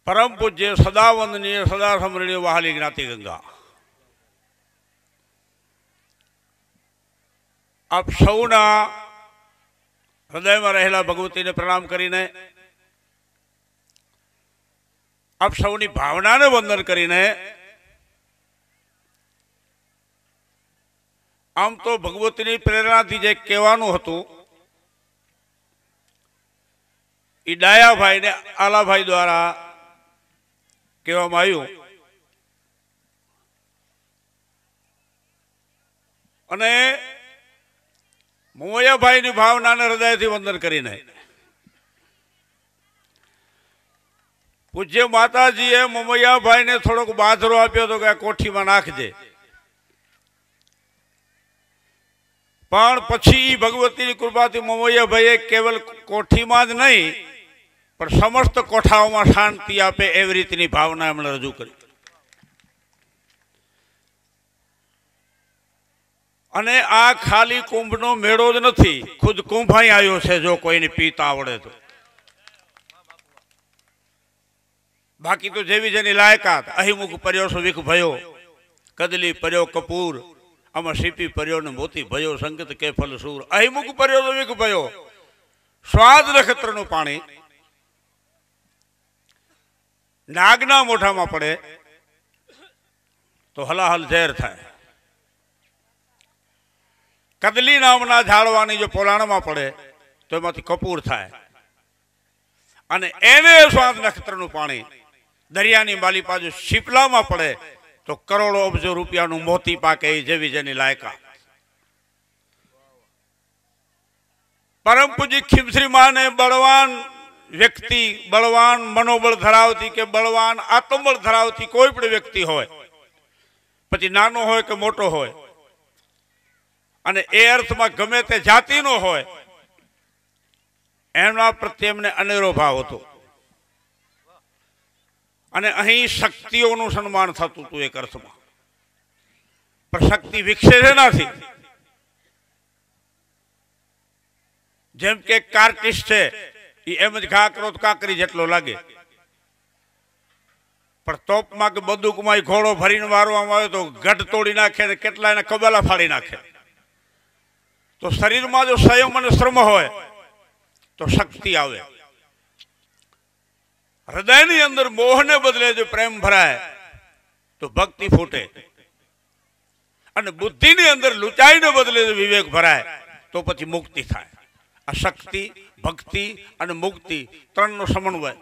परम पूज्य सदा वंदनीय सदा स्मरणीय वहाली ज्ञाति गंगा, आप सौना हृदय में रहेला भगवती ने प्रणाम करीने, आप सौनी भावना ने वंदन करीने आम तो भगवती प्रेरणा थी जे कहेवानुं हतुं ई डाया भाई ने आला भाई द्वारा कहेवामां आव्युं अने मोमैया भाई की भावना ने हृदय थी वंदन करीने पूज्य माताजीए मोमैया भाई ने थोड़ोक बाजरो आप्यो तो के कोठी में नाखजे, पण पछी भगवती की कृपा थी मोमैया भाई केवल कोठी में ज नहीं पर समस्त कोठाओं में शांति आपे एवी रीतनी भावना एमणे रजू करी। अने आ खाली कुंभनो मेळो ज नथी, खुद कुंभाई आयो छे जो कोईने पीता आवड़े तो। बाकी तो जेवी जेनी लायकात अहिमुख पर्यो सुविख भयो, कदली पर्यो कपूर, अम सीपी पर्यो ने मोती भयो, संगत के फल सूर। अहिमुख पर्यो सुविख भयो, स्वाद नक्षत्रनु पाणी नागना मोठा में पड़े तो हलाहल झेर थाय। कदली नामना झाड़वानी जो पोलाण में पड़े तो एमांथी कपूर थाय अने एने स्वाद नक्षत्रनु पाणी दरियानी माली बाजू शीपला में पड़े तो करोड़ों अबजो रूपियानु मोती पाके जेवी जेनी लायका। परम पूज्य खीमश्री मां ने बलवान व्यक्ति, बलवान मनोबल धरावती के बलवान आत्मबल धरावती कोई पण व्यक्ति होय, पछी नानो होय के मोटो होय अने ए अर्थ में गमे ते जाति नो होय, एमना प्रत्ये एमने अनेरो भाव हतो अने अहीं शक्तिओनुं सन्मान थतुं हतुं एक अर्थ में। पर शक्ति विकसे जेनाथी, जेम के कार्टिस्ट है एम ज घा करो तो काकरी जेटलो लागे, पर तोप में के बंदूक में घोड़ो भरीने मारवामां आवे तो गढ़ तोड़ी नाखे ने केटला एना कबेला फाड़ी नाखे। तो शरीर में जो संयम अने श्रम होय तो शक्ति आवे। हृदय नी अंदर मोह ने बदले जो प्रेम भराय तो भक्ति फूटे अने बुद्धि नी अंदर लुचाई ने बदले जो विवेक भराय तो पछी मुक्ति थाय। आ शक्ति, भक्ति और मुक्ति त्रणनो समन्वय।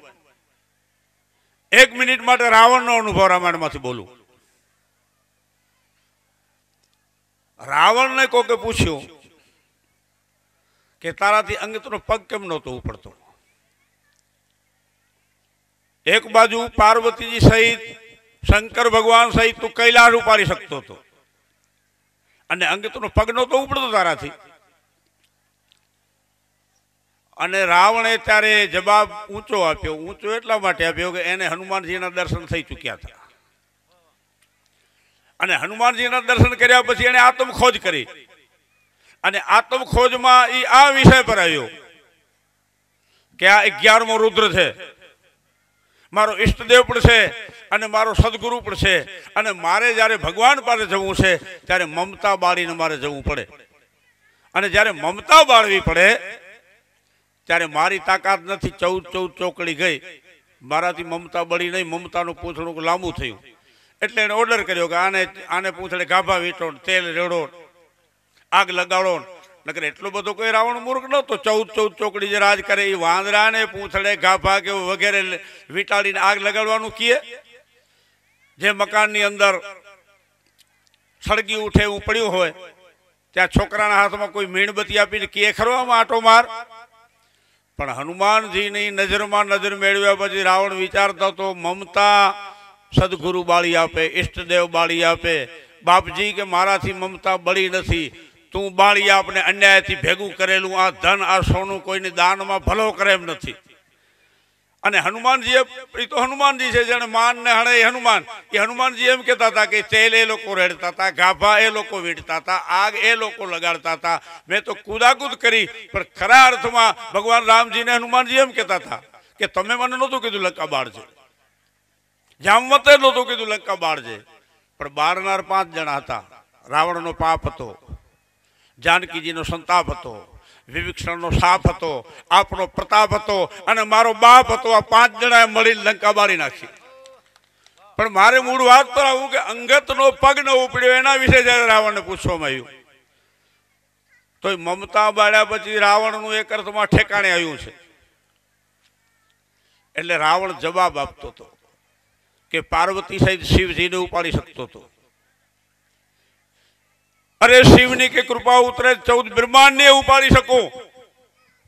एक मिनिट माटे रावणनो अनुभव रामायण मांथी बोलूं। रावण ने कोके पूछ्યું के ताराथी अंगतनो पग केम नहोतो उपड़तो। एक बाजू पार्वती जी सहित शंकर भगवान सहित तू कैलाश उपाड़ी सकतो तो अने अंगतनो पग नहोतो उपड़तो ताराथी। अने रावणे त्यारे जवाब ऊंचो आप्यो, ऊंचो एटला माटे आप्यो के एने हनुमानजीना दर्शन थई चूक्या था अने हनुमानजीना दर्शन कर्या पछी एने आत्मखोज करी अने आत्मखोजमां ई आ विषय पर आव्यो के आ 11मो रुद्र छे, मारो इष्टदेव पण छे अने मारो सदगुरु पण छे अने मारे ज्यारे भगवान पासे जवुं छे त्यारे ममता बाळीने मारे जवुं पड़े अने ज्यारे ममता बाळवी पड़े त्यारे मारी ताकात नहीं। 14 चोकड़ी गई, माराथी ममता बड़ी नहीं, ममतानु पूछड़ू लांबू थयुं एटले एने ऑर्डर कर्यो के आने आने पूछड़े गाभा वीटो, तेल रेड़ो, आग लगाड़ो। नकर एटलो बधो कोई रावण मूर्ख नहोतो। 14 चोकड़ी जे राज करे, वांदरा ने पूछड़े गाभा के वगैरह वीटाड़ीने आग लगाड़वानुं कीए। जे मकान नी अंदर सळगी उठे एवुं पड्युं होय त्यां छोकराना हाथमां कोई मीणबत्ती आपीने कीए खरो आमां आटो मार। पण हनुमानजी नी नजर में नजर मेळव्या पछी रावण विचारतो तो ममता सदगुरु बाळी आपे, इष्टदेव बाळी आपे। बापजी के माराथी ममता बળી નથી, तू बाळी आपने अन्यायथी भेगुं करेलुं आ धन आ सोનું कोईने दानमां भलो करे एम नथी। अने हनुमानजीए ई तो हनुमानजी छे जेने मान ने हणे हनुमान। ए हनुमानजी एम कहेता था कि तेल ए लोको रेड़ता था, गाभा ए लोको वीटता था, आग ए लोको लगाड़ता था। मैं तो कूदाकूद करी पर खरा अर्थ में भगवान रामजी ने हनुमानजी एम कहता था कि तमे मने नहोतुं कीधुं लंका बाळजो। જામવતે નહોતું કીધું લંકા બાળજે, પણ બાળનાર 5 જણા હતા. રાવણનો પાપ હતો, જાનકીજીનો સંતાપ હતો, વિભીષણનો શાપ હતો, આપણો પ્રતાપ હતો અને મારો બાપ હતો. આ 5 જણાએ મળી લંકા બાળી નાખી. પણ મારે મૂળ વાત પર આવું કે અંગતનો પગ ન ઉપડ્યો એના વિશે જયારે રાવણને પૂછવામાં આવ્યું તો મમતા બાળ્યા પછી રાવણનું એક અર્થમાં ઠેકાણે આવ્યું છે. એટલે રાવણ જવાબ આપતો હતો કે પાર્વતી સહિત શિવજીને ઉપાડી શકતો હતો. અરે શિવની કે કૃપા ઉતરે 14 બ્રહ્માંડને ઉપાડી શકું,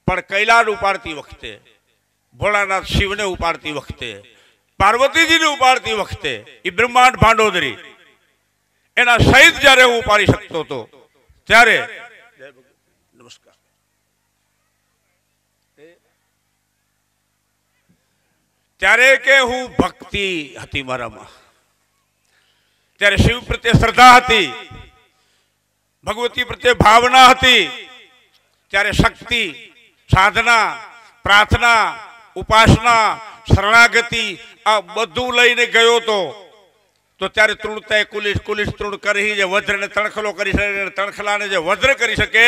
પણ કૈલાસ ઉપાડતી વખતે, ભોળાનાથ શિવને ઉપાડતી વખતે, પાર્વતીજીને ઉપાડતી વખતે એ બ્રહ્માંડ ભાંડોદરી એના સહિત જયારે હું ઉપાડી શકતો હતો ત્યારે નમસ્કાર ત્યારે કે હું ભક્તિ હતી મારામાં, ત્યારે શિવ પ્રત્યે શ્રદ્ધા હતી, ભગવતી પ્રત્યે ભાવના હતી, ત્યારે શક્તિ, સાધના, પ્રાર્થના, ઉપાસના, શરણાગતિ આ બધું લઈને ગયો તો ત્યારે તૃણતા કુલિશ, કુલિશ તૃણ કરી જે વજ્રને તણખલો કરી શકે, તણખલાને જે વજ્ર કરી શકે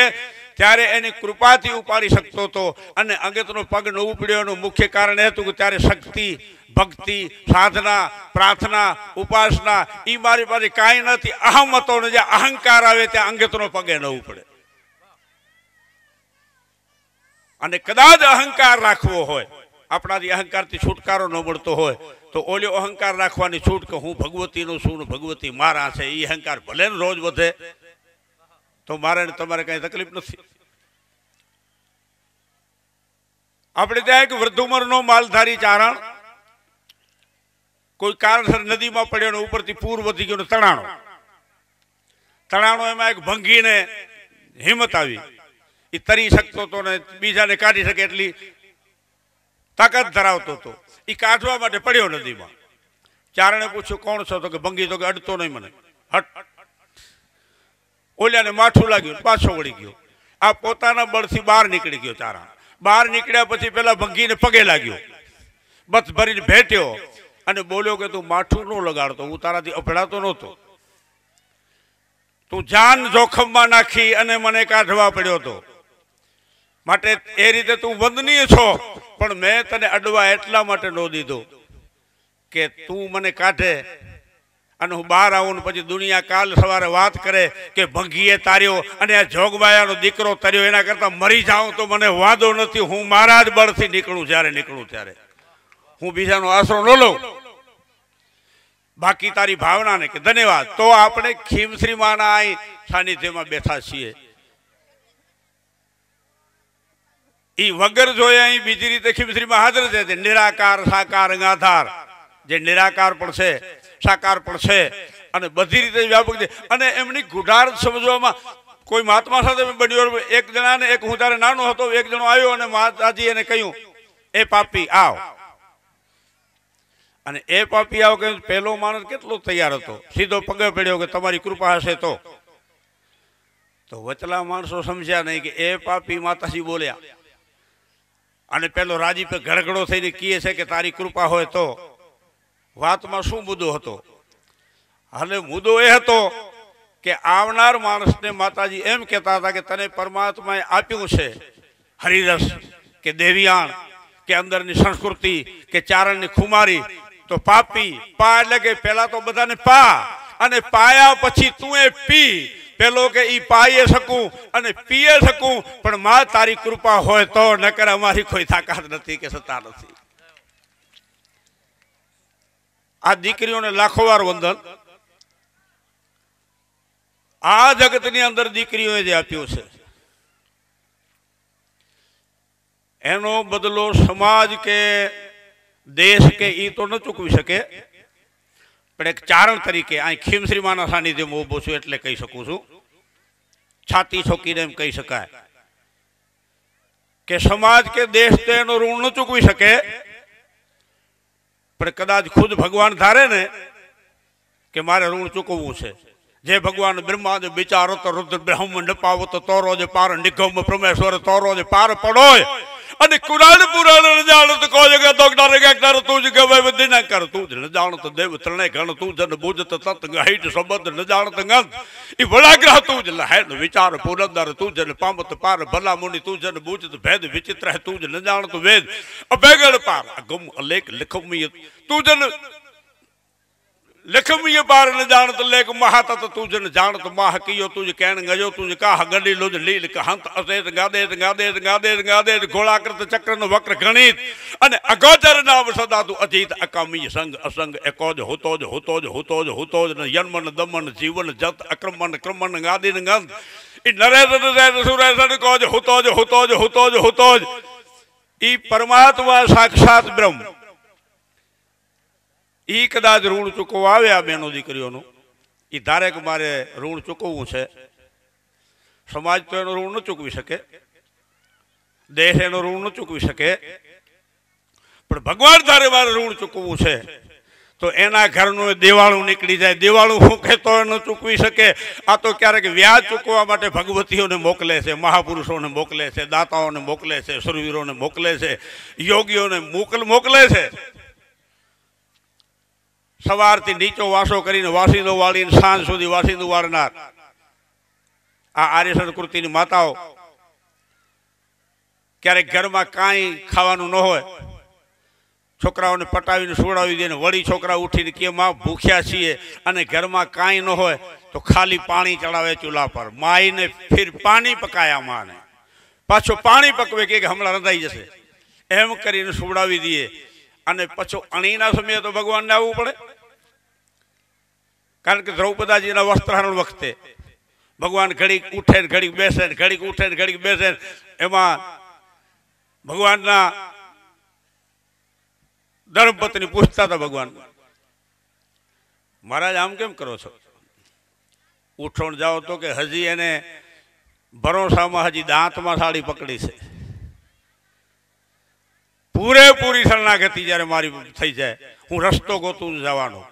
ત્યારે એની કૃપાથી ઉપાડી શકતો હતો. અને અંગતનો પગ ન ઉપડ્યો એનું મુખ્ય કારણ એ હતું કે ત્યારે શક્તિ, ભક્તિ, સાધના, પ્રાર્થના, ઉપાસના એ મારી પાસે કાંઈ નથી. અહમ હતો ને જે અહંકાર આવે ત્યાં અંગતનો પગે ન ઉપડે. અને કદાચ અહંકાર રાખવો હોય, આપણાથી અહંકારથી છુટકારો ન મળતો હોય તો ઓલો અહંકાર રાખવાની છૂટ કે હું ભગવતીનો છું, ભગવતી મારા છે, એ અહંકાર ભલે ને રોજ વધે તો મારે તમારે કઈ તકલીફ નથી. આપણે ત્યાં એક વૃદ્ધ ઉંમરનો માલધારી ચારણ કોઈ કારણસર નદીમાં પડ્યો, ઉપરથી પૂર વધી ગયો, તણાણો એમાં એક ભંગીને હિંમત આવી, એ તરી શકતો હતો ને બીજાને કાઢી શકે એટલી તાકાત ધરાવતો હતો. એ કાઢવા માટે પડ્યો નદીમાં. ચારણે પૂછ્યું કોણ છો? તો કે ભંગી. તો કે અડતો નહીં મને, હટ. ઓલ્યાને માઠું લાગ્યું, પાછો વળી ગયો. આ પોતાના બળથી બહાર નીકળી ગયો. ચારણ બહાર નીકળ્યા પછી પેલા ભંગીને પગે લાગ્યો, બસ ભરીને ભેટ્યો અને બોલ્યો કે તું માઠું ન લગાડતો, હું તારાથી અભડાતો નહોતો, તું જાન જોખમમાં નાખી અને મને કાઢવા પડ્યો હતો, માટે એ રીતે તું વંદનીય છો, પણ મેં તને અડવા એટલા માટે ન દીધો કે તું મને કાઢે અને હું બહાર આવું ને પછી દુનિયા કાલ સવારે વાત કરે કે ભંગીએ તાર્યો અને આ જોગમાયાનો દીકરો તર્યો, એના કરતા મરી જાઉં તો મને વાંધો નથી. હું મારા જ બળથી નીકળું, જ્યારે નીકળું ત્યારે હું બીજાનો આશરો ન લઉં. બાકી તારી ભાવનાને કે ધન્યવાદ. તો આપણે ખીમશ્રી માના અહીં સાનિધ્યમાં બેઠા છીએ. એ વગર જોઈએ અહીં બીજી રીતે ખીમશ્રીમાં હાજર છે. નિરાકાર, સાકાર, અંગાધાર, જે નિરાકાર પણ છે, સાકાર પણ છે અને બધી રીતે વ્યાપક છે. અને એમની ગુઢાર સમજવામાં કોઈ મહાત્મા સાથે બન્યો. એક જણાને, એક હું ત્યારે નાનો હતો, એક જણો આવ્યો અને માતાજી એને કહ્યું એ પાપી આવ. અને એ પાપી આવ કે પહેલો માણસ કેટલો તૈયાર હતો, સીધો પગે પડ્યો કે તમારી કૃપા હશે તો વચલા માણસો સમજ્યા નહીં કે એ પાપી માતાજી બોલ્યા. અને પેલો રાજીપે ગડગડો થઈને કહે છે કે તારી કૃપા હોય તો. વાતમાં શું મુદ્દો હતો? હાલે મુદ્દો એ હતો કે આવનાર માણસને માતાજી એમ કહેતા હતા કે તને પરમાત્માએ આપ્યું છે હરિરસ કે દેવિયાણ કે અંદરની સંસ્કૃતિ કે ચારણની ખુમારી. તો પાપી પા એટલે કે પેલા તો બધાને પા, અને પાયા પછી તું એ પી. પેલો કે ઈ પાઈએ શકું અને પીએ શકું, પણ માં તારી કૃપા હોય તો, નકર અમારી કોઈ તાકાત નથી કે સત્તા નથી. આ દીકરીઓને લાખો વાર વંદન. આ જગતની અંદર દીકરીઓએ જે આપ્યું છે એનો બદલો સમાજ કે દેશ કે ઈ તો ન ચૂકવી શકે, પણ એક ચારણ તરીકે અહીં ખીમશ્રી માના સાનિધ્યમાં ઉભો છું એટલે કહી શકું છું. છાતી ઠોકીને એમ કહી શકાય કે સમાજ કે દેશ તો એનો ઋણ ન ચૂકવી શકે, પણ કદાચ ખુદ ભગવાન ધારે ને કે મારે ઋણ ચૂકવવું છે. જે ભગવાન બ્રહ્માદિ વિચારો તો રુદ્ર બ્રહ્મ ન પાવો તો તોરો જે પાર નિગમ પ્રમેશ્વર તોરો જે પાર પડોય. અને કુરાન પુરાણ ન જાણત કો જગા ડોક્ટર એકટર તું જ ગવે બદના કર તું જ ન જાણત દેવ ત્રણે ગણ તું જન બુજત તત ગહિત શબ્દ ન જાણત ગંધ ઈ વડાગ્રહ તું જ લહે વિચાર પુરંદર તું જ પામત પાર ભલા મુનિ તું જ બુજત ભેદ વિચિત્ર તું જ ન જાણત વેદ અભેગળ પાર ગમ અલેખ લખમી તું જ લખમી પાર ન જાણત લેખ મહાતત તું જ જાણત માહ કિયો તું જ કેણ ગયો તું જ કાહ ગડી લોજ લીલ કહંત અસેત ગાદે ગાદે ગાદે ગાદે ગોળાકૃત ચક્ર નો વક્ર ગણિત અને અગોચર નામ સદા તું અજીત અકામી સંગ અસંગ એકો જ હોતો જ હોતો જ હોતો જ હોતો જ યન્મન દમન જીવન જત અક્રમણ ક્રમણ ગાદી ન ગંધ ઈ નરેશ સુરેશ કો જ હોતો જ હોતો જ હોતો જ હોતો જ ઈ પરમાત્મા સાક્ષાત બ્રહ્મ ઈ કદાચ ઋણ ચૂકવવા આવે આ બેનો દીકરીઓનું ઈ ધારે કે મારે ઋણ ચૂકવવું છે સમાજ તો એનું ઋણ ન ચૂકવી શકે દેશ એનું ઋણ ન ચૂકવી શકે પણ ભગવાન ધારે મારે ઋણ ચૂકવવું છે તો એના ઘરનું દેવાળું નીકળી જાય દેવાળું હું કહેતો ન ચૂકવી શકે આ તો ક્યારેક વ્યાજ ચૂકવવા માટે ભગવતીઓને મોકલે છે મહાપુરુષોને મોકલે છે દાતાઓને મોકલે છે સુરવીરોને મોકલે છે યોગીઓને મોકલે છે સવારથી નીચો વાસો કરીને વાસિંદો વાળીને સાંજ સુધી વાસિંદો વાળનાર આ આર્ય સંસ્કૃતિની માતાઓ ક્યારેક ઘરમાં કાંઈ ખાવાનું ન હોય છોકરાઓને પટાવીને સુવડાવી દે ને વળી છોકરા ઉઠીને કે માં ભૂખ્યા છીએ અને ઘરમાં કાંઈ ન હોય તો ખાલી પાણી ચડાવે ચૂલા પર માઈને ફિર પાણી પકાયા માને પાછો પાણી પકવે કે હમણાં રંધાઈ જશે એમ કરીને સુવડાવી દઈએ અને પછી અણીના સમયે તો ભગવાનને આવવું પડે કારણ કે દ્રૌપદાજીના વસ્ત્રહરણ વખતે ભગવાન ઘડીક ઉઠે ને ઘડીક બેસે ને ઘડીક ઉઠે ને ઘડીક બેસે એમાં ભગવાનના ધર્મપત્ની પૂછતા હતા ભગવાન મહારાજ આમ કેમ કરો છો ઉઠોણ જાઓ તો કે હજી એને ભરોસામાં હજી દાંતમાં સાડી પકડી છે પૂરેપૂરી શરણાગતિ જ્યારે મારી થઈ જાય હું રસ્તો ગોતું જવાનો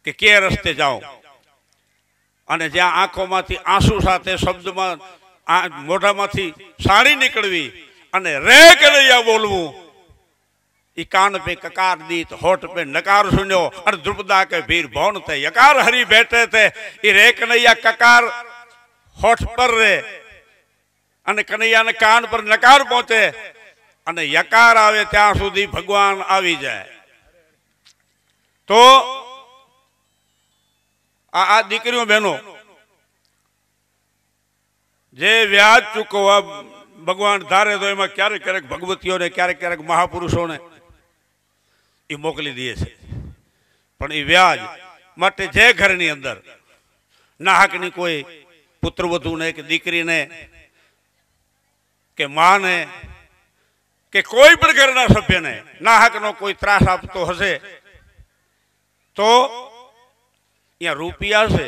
કે રસ્તે જાઉં અને જ્યાં આંખોમાંથી આંસુ સાથે શબ્દમાં મોઢામાંથી સાડી નીકળવી અને રે કનૈયા બોલવું ઈ કાન पे ककार दीत होठ पे नकार सुन्यो और द्रुपदा के वीर भौन थे यकार हरि बैठे थे ई रे कन्हैया ककार होठ पर रे અને કનૈયાને કાન પર નકાર પહોંચે અને યકાર આવે ત્યાં સુધી ભગવાન આવી જાય તો આ દીકરીઓ બહેનો જે વ્યાજ ચૂકવવા ભગવાન ધારે તો એમાં ક્યારેક ક્યારેક ભગવતીઓને ક્યારેક ક્યારેક મહાપુરુષોને એ મોકલી દે છે પણ એ વ્યાજ માટે જે ઘરની અંદર નાહકની કોઈ પુત્રવધૂને કે દીકરીને કે માને કે કોઈ પણ ઘરના સભ્યને નાહકનો કોઈ ત્રાસ આપતો હશે તો અહીંયા રૂપિયા છે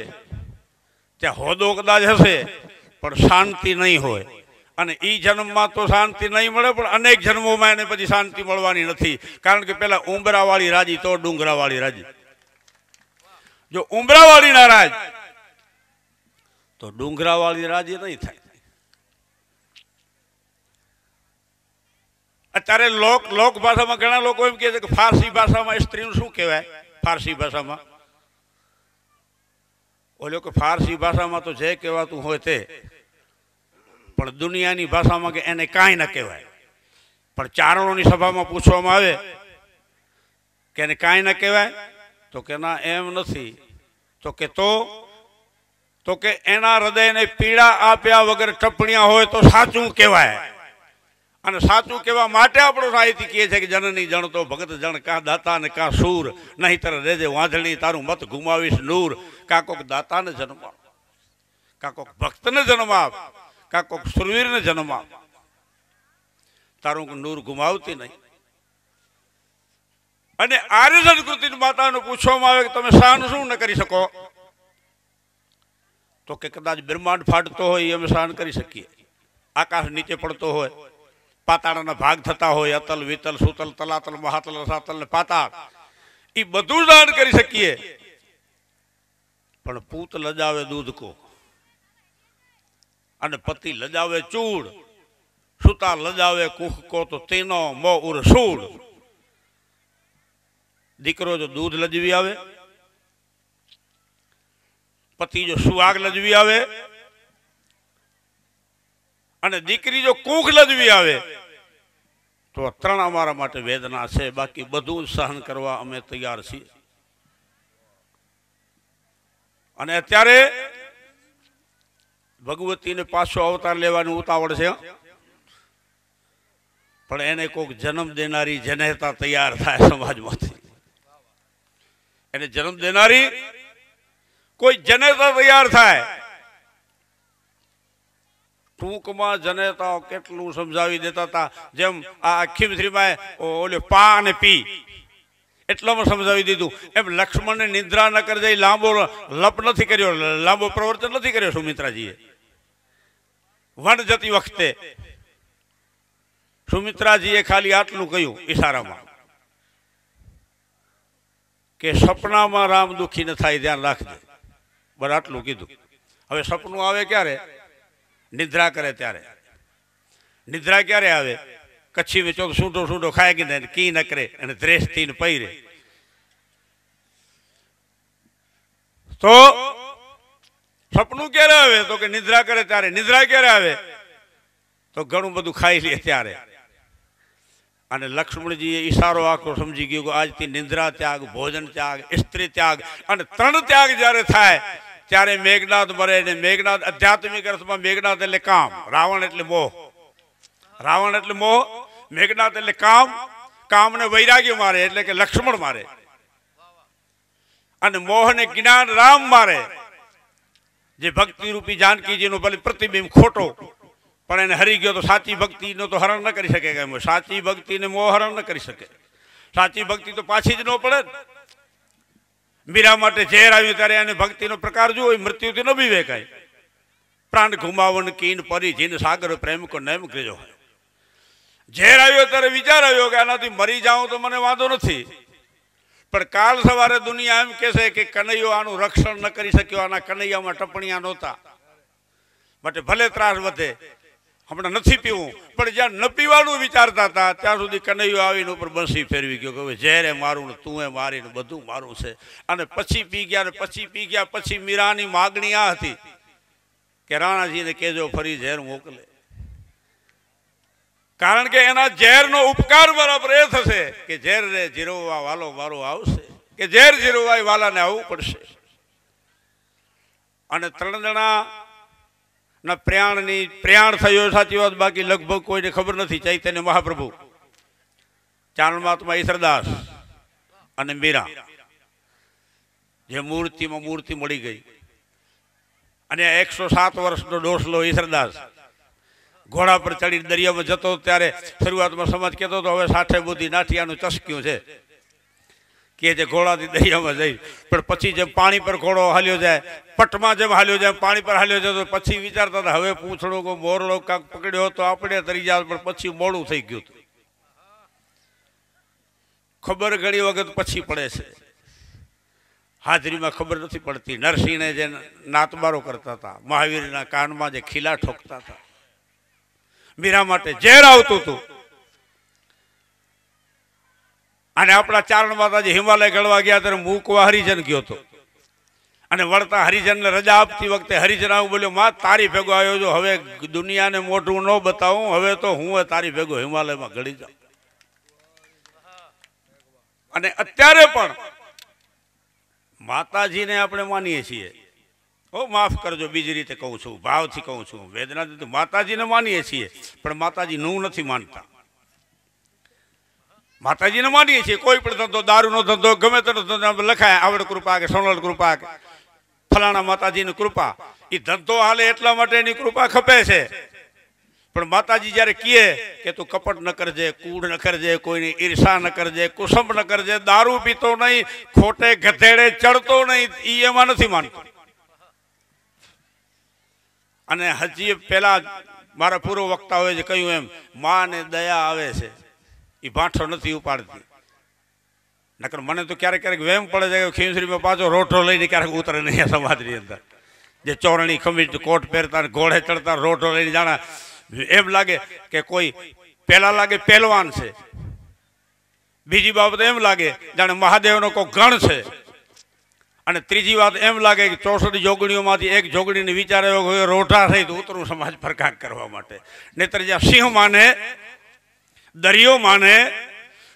ત્યાં હોદો કદાચ હશે પણ શાંતિ નહીં હોય અને ઈ જન્મમાં તો શાંતિ નહીં મળે પણ અનેક જન્મોમાં એને પછી શાંતિ મળવાની નથી કારણ કે પેલા ઉંબરાવાળી રાજી તો ડુંગરાવાળી રાજી જો ઉંબરાવાળી નારાજ તો ડુંગરાવાળી રાજી નહીં થાય અત્યારે લોક ભાષામાં ઘણા લોકો એમ કહે છે કે ફારસી ભાષામાં સ્ત્રીનું શું કહેવાય ફારસી ભાષામાં ઓલો કે ફારસી ભાષામાં તો જે કહેવાતું હોય તે પણ દુનિયાની ભાષામાં કે એને કાંઈ ન કહેવાય પણ ચારણોની સભામાં પૂછવામાં આવે કે એને કાંઈ ન કહેવાય તો કે ના એમ નથી તો કે એના હૃદયને પીડા આપ્યા વગર ટપણિયા હોય તો સાચું કહેવાય અને સાચું કહેવા માટે આપણો સાહિત્ય કહે છે કે જનની જણ તો ભગત જણ કાં દાતા ને કાં સૂર નહીંતર રેજે વાંધણી તારું મત ગુમાવીશ નૂર કાં કોક દાતાને જન્મ આપ કાં કોક ભક્તને જન્મ આપ કાં કોક સુરવીરને જન્મ આપ તારું નૂર ગુમાવતી નહીં અને આર્ય સંસ્કૃતિની માતાને પૂછવામાં આવે કે તમે શાન શું ન કરી શકો તો કે કદાચ બ્રહ્માંડ ફાટતો હોય અમે શાન કરી શકીએ આકાશ નીચે પડતો હોય પાતાળના ભાગ થતા હોય અતલ વિતલ સુતલ તલાતલ મહાતલ રસાતલ ને પાતાળ એ બધું દાન કરી શકીએ પણ પૂત લજાવે દૂધ કો અને પતિ લજાવે ચૂડ સુતા લજાવે કુખ કો તો તેનો મો ઉર સૂડ. દીકરો જો દૂધ લજવી આવે, પતિ જો સુહાગ લજવી આવે, અને દીકરી જો કુખ લજવી આવે તો ત્રણ અમારા માટે વેદના છે. બાકી બધું સહન કરવા અમે તૈયાર છીએ. અને અત્યારે ભગવતીને પાછો અવતાર લેવાની ઉતાવળ છે, પણ એને કોઈક જન્મ દેનારી જનેતા તૈયાર થાય સમાજમાંથી. એને જન્મ દેનારી કોઈ જનેતા તૈયાર થાય. ટૂંકમાં જનેતાઓ કેટલું સમજાવી દેતા હતા, જેમ આ ખીમશ્રીમાં ઓલે પા અને પી એટલામાં સમજાવી દીધું, એમ લક્ષ્મણને નિદ્રા ન કરી દઈ લાંબો લપ નથી કર્યો, લાંબો પ્રવર્તન નથી કર્યો સુમિત્રાજીએ. વન જતી વખતે સુમિત્રાજીએ ખાલી આટલું કહ્યું ઈશારામાં કે સપનામાં રામ દુઃખી ન થાય ધ્યાન રાખજે. બરાબર આટલું કીધું. હવે સપનું આવે ક્યારે? નિદ્રા કરે ત્યારે. નિદ્રા ક્યારે આવે? કચ્છી વેચો તો સૂંઢો સૂંઢો ખાય કે નહીં, કી ન કરે અને દ્રેસ થઈને પહેરે. તો સપનું ક્યારે આવે? તો કે નિદ્રા કરે ત્યારે. નિદ્રા ક્યારે આવે? તો ઘણું બધું ખાઈ લે ત્યારે. અને લક્ષ્મણજીએ ઈશારો આખો સમજી ગયો કે આજથી નિંદ્રા ત્યાગ, ભોજન ત્યાગ, સ્ત્રી ત્યાગ અને ત્રણ ત્યાગ જ્યારે થાય ત્યારે મેઘનાદ મરે. ને મેઘનાદ આધ્યાત્મિક અર્થમાં મેઘનાદ એટલે કામ, રાવણ એટલે મોહ. રાવણ એટલે મોહ, મેઘનાદ એટલે કામ. કામને વૈરાગ્ય મારે એટલે કે લક્ષ્મણ મારે, અને મોહને જ્ઞાન રામ મારે. જે ભક્તિ રૂપી જાનકીજીનો ભલે પ્રતિબિંબ ખોટો, પણ એને હરી ગયો તો સાચી ભક્તિનો તો હરણ ન કરી શકે. સાચી ભક્તિને મોહ હરણ ન કરી શકે. સાચી ભક્તિ તો પાછી જ ન પડે. મીરા માટે ઝેર આવ્યું ત્યારે એને ભક્તિનો પ્રકાર જુઓ, મૃત્યુથી ન બીવે કાંઈ. પ્રાણ ઘુમાવન કીન પરી જીન સાગર પ્રેમ કો નૈમ ગયો. ઝેર આવ્યો ત્યારે વિચાર આવ્યો કે આનાથી મરી જાઉં તો મને વાંધો નથી, પણ કાલ સવારે દુનિયા એમ કહેશે કે કનૈયો આનું રક્ષણ ન કરી શક્યો, આના કનૈયામાં ટપણિયા નહોતા, માટે ભલે ત્રાસ વધે, હમણાં નથી પીવું. પણ જ્યાં ન પીવાનું વિચારતા હતા ત્યાં સુધી કનૈયો આવીને ઉપર બંસી ફેરવી ગયો કે હવે ઝેરે મારું ને તું એ મારીને બધું મારું છે. અને પછી પી ગયા, ને પછી પી ગયા. પછી મીરાની માગણી આ હતી કે રાણાજીને કહેજો ફરી ઝેર મોકલે, કારણ કે એના ઝેરનો ઉપકાર બરાબર એ થશે કે ઝેર રે જીરવવા વાલો મારો આવશે, કે ઝેર જીરવવા વાલાને આવવું પડશે. અને ત્રણ જણા ના પ્રયાણ થયો સાચી વાત, બાકી લગભગ કોઈને ખબર નથી. ચૈતન્ય મહાપ્રભુ, ચારણમાત્મા ઈશ્વરદાસ અને મીરા, જે મૂર્તિમાં મૂર્તિ મળી ગઈ. અને 107 વર્ષનો ડોસલો ઈશ્વરદાસ ઘોડા પર ચડીને દરિયામાં જતો ત્યારે શરૂઆતમાં સમાજ કહેતો હતો હવે 60 બુદ્ધિ નાઠિયાનું ચસક્યું છે કે જે ઘોડાથી દરિયામાં જઈ. પણ પછી જેમ પાણી પર ઘોડો હાલ્યો જાય, પટમાં જેમ હાલ્યો જાય, પાણી પર હાલ્યો જાય, તો પછી વિચારતા હતા હવે પૂંછડો કો મોરડો કાંક પકડ્યો તો આપણે તરી જાય, પણ પછી મોડું થઈ ગયું હતું. ખબર ઘણી વખત પછી પડે છે, હાજરીમાં ખબર નથી પડતી. નરસિંહને જે નાતબારો કરતા હતા, મહાવીરના કાનમાં જે ખીલા ઠોકતા હતા, મીરા માટે ઝેર આવતું હતું. અને આપણા ચારણ માતાજી હિમાલય ગળવા ગયા ત્યારે મૂકવા હરિજન ગયો હતો, અને વળતા હરિજનને રજા આપતી વખતે હરિજન આવું બોલ્યો, માં તારી ભેગો આવ્યો છો, હવે દુનિયાને મોઢું ન બતાવું, હવે તો હું તારી ભેગો હિમાલયમાં ગળી જાઉં. અને અત્યારે પણ માતાજીને આપણે માનીએ છીએ. માફ કરજો, બીજી રીતે કહું છું, ભાવથી કહું છું, વેદનાથી. માતાજીને માનીએ છીએ પણ માતાજી નું નથી માનતા. માતાજીને માનીએ છીએ. કોઈ પણ ધંધો, દારૂનો ધંધો, ગમે તેનો ધંધો લખાય આવડ કૃપા કે સોનલ કૃપા કે ફલાણા માતાજીની કૃપા, એ ધંધો હાલે એટલા માટે એની કૃપા ખપે છે. પણ માતાજી જ્યારે કહે કે તું કપટ ન કરજે, કૂડ ન કરજે, કોઈની ઈર્ષા ન કરજે, કુસંબ ન કરજે, દારૂ પીતો નહીં, ખોટે ગધેડે ચડતો નહીં, એ એમાં નથી માનતો. અને હજી પેલા મારા પૂર્વ વક્તાઓએ જે કહ્યું એમ, માને દયા આવે છે, એ ભાંઠો નથી ઉપાડતી. નકર મને તો ક્યારેક ક્યારેક વેમ પડે છે કે ખીમશ્રીમાં પાછો રોઠો લઈને ક્યારેક ઉતરે નહીં સમાજની અંદર. જે ચોરણી ખમીજ કોટ પહેરતા ઘોડે ચડતા રોઠો લઈને જાણે એમ લાગે કે કોઈ પહેલા લાગે પહેલવાન છે, બીજી બાબત એમ લાગે જાણે મહાદેવનો કોઈ ગણ છે, અને ત્રીજી વાત એમ લાગે કે 64 જોગણીઓમાંથી એક જોગણીને વિચાર આવ્યો કે રોઢા થઈ તો ઉતરું સમાજ પ્રકાશ કરવા માટે. નહીતર જ્યાં સિંહ માને, દરિયો માને,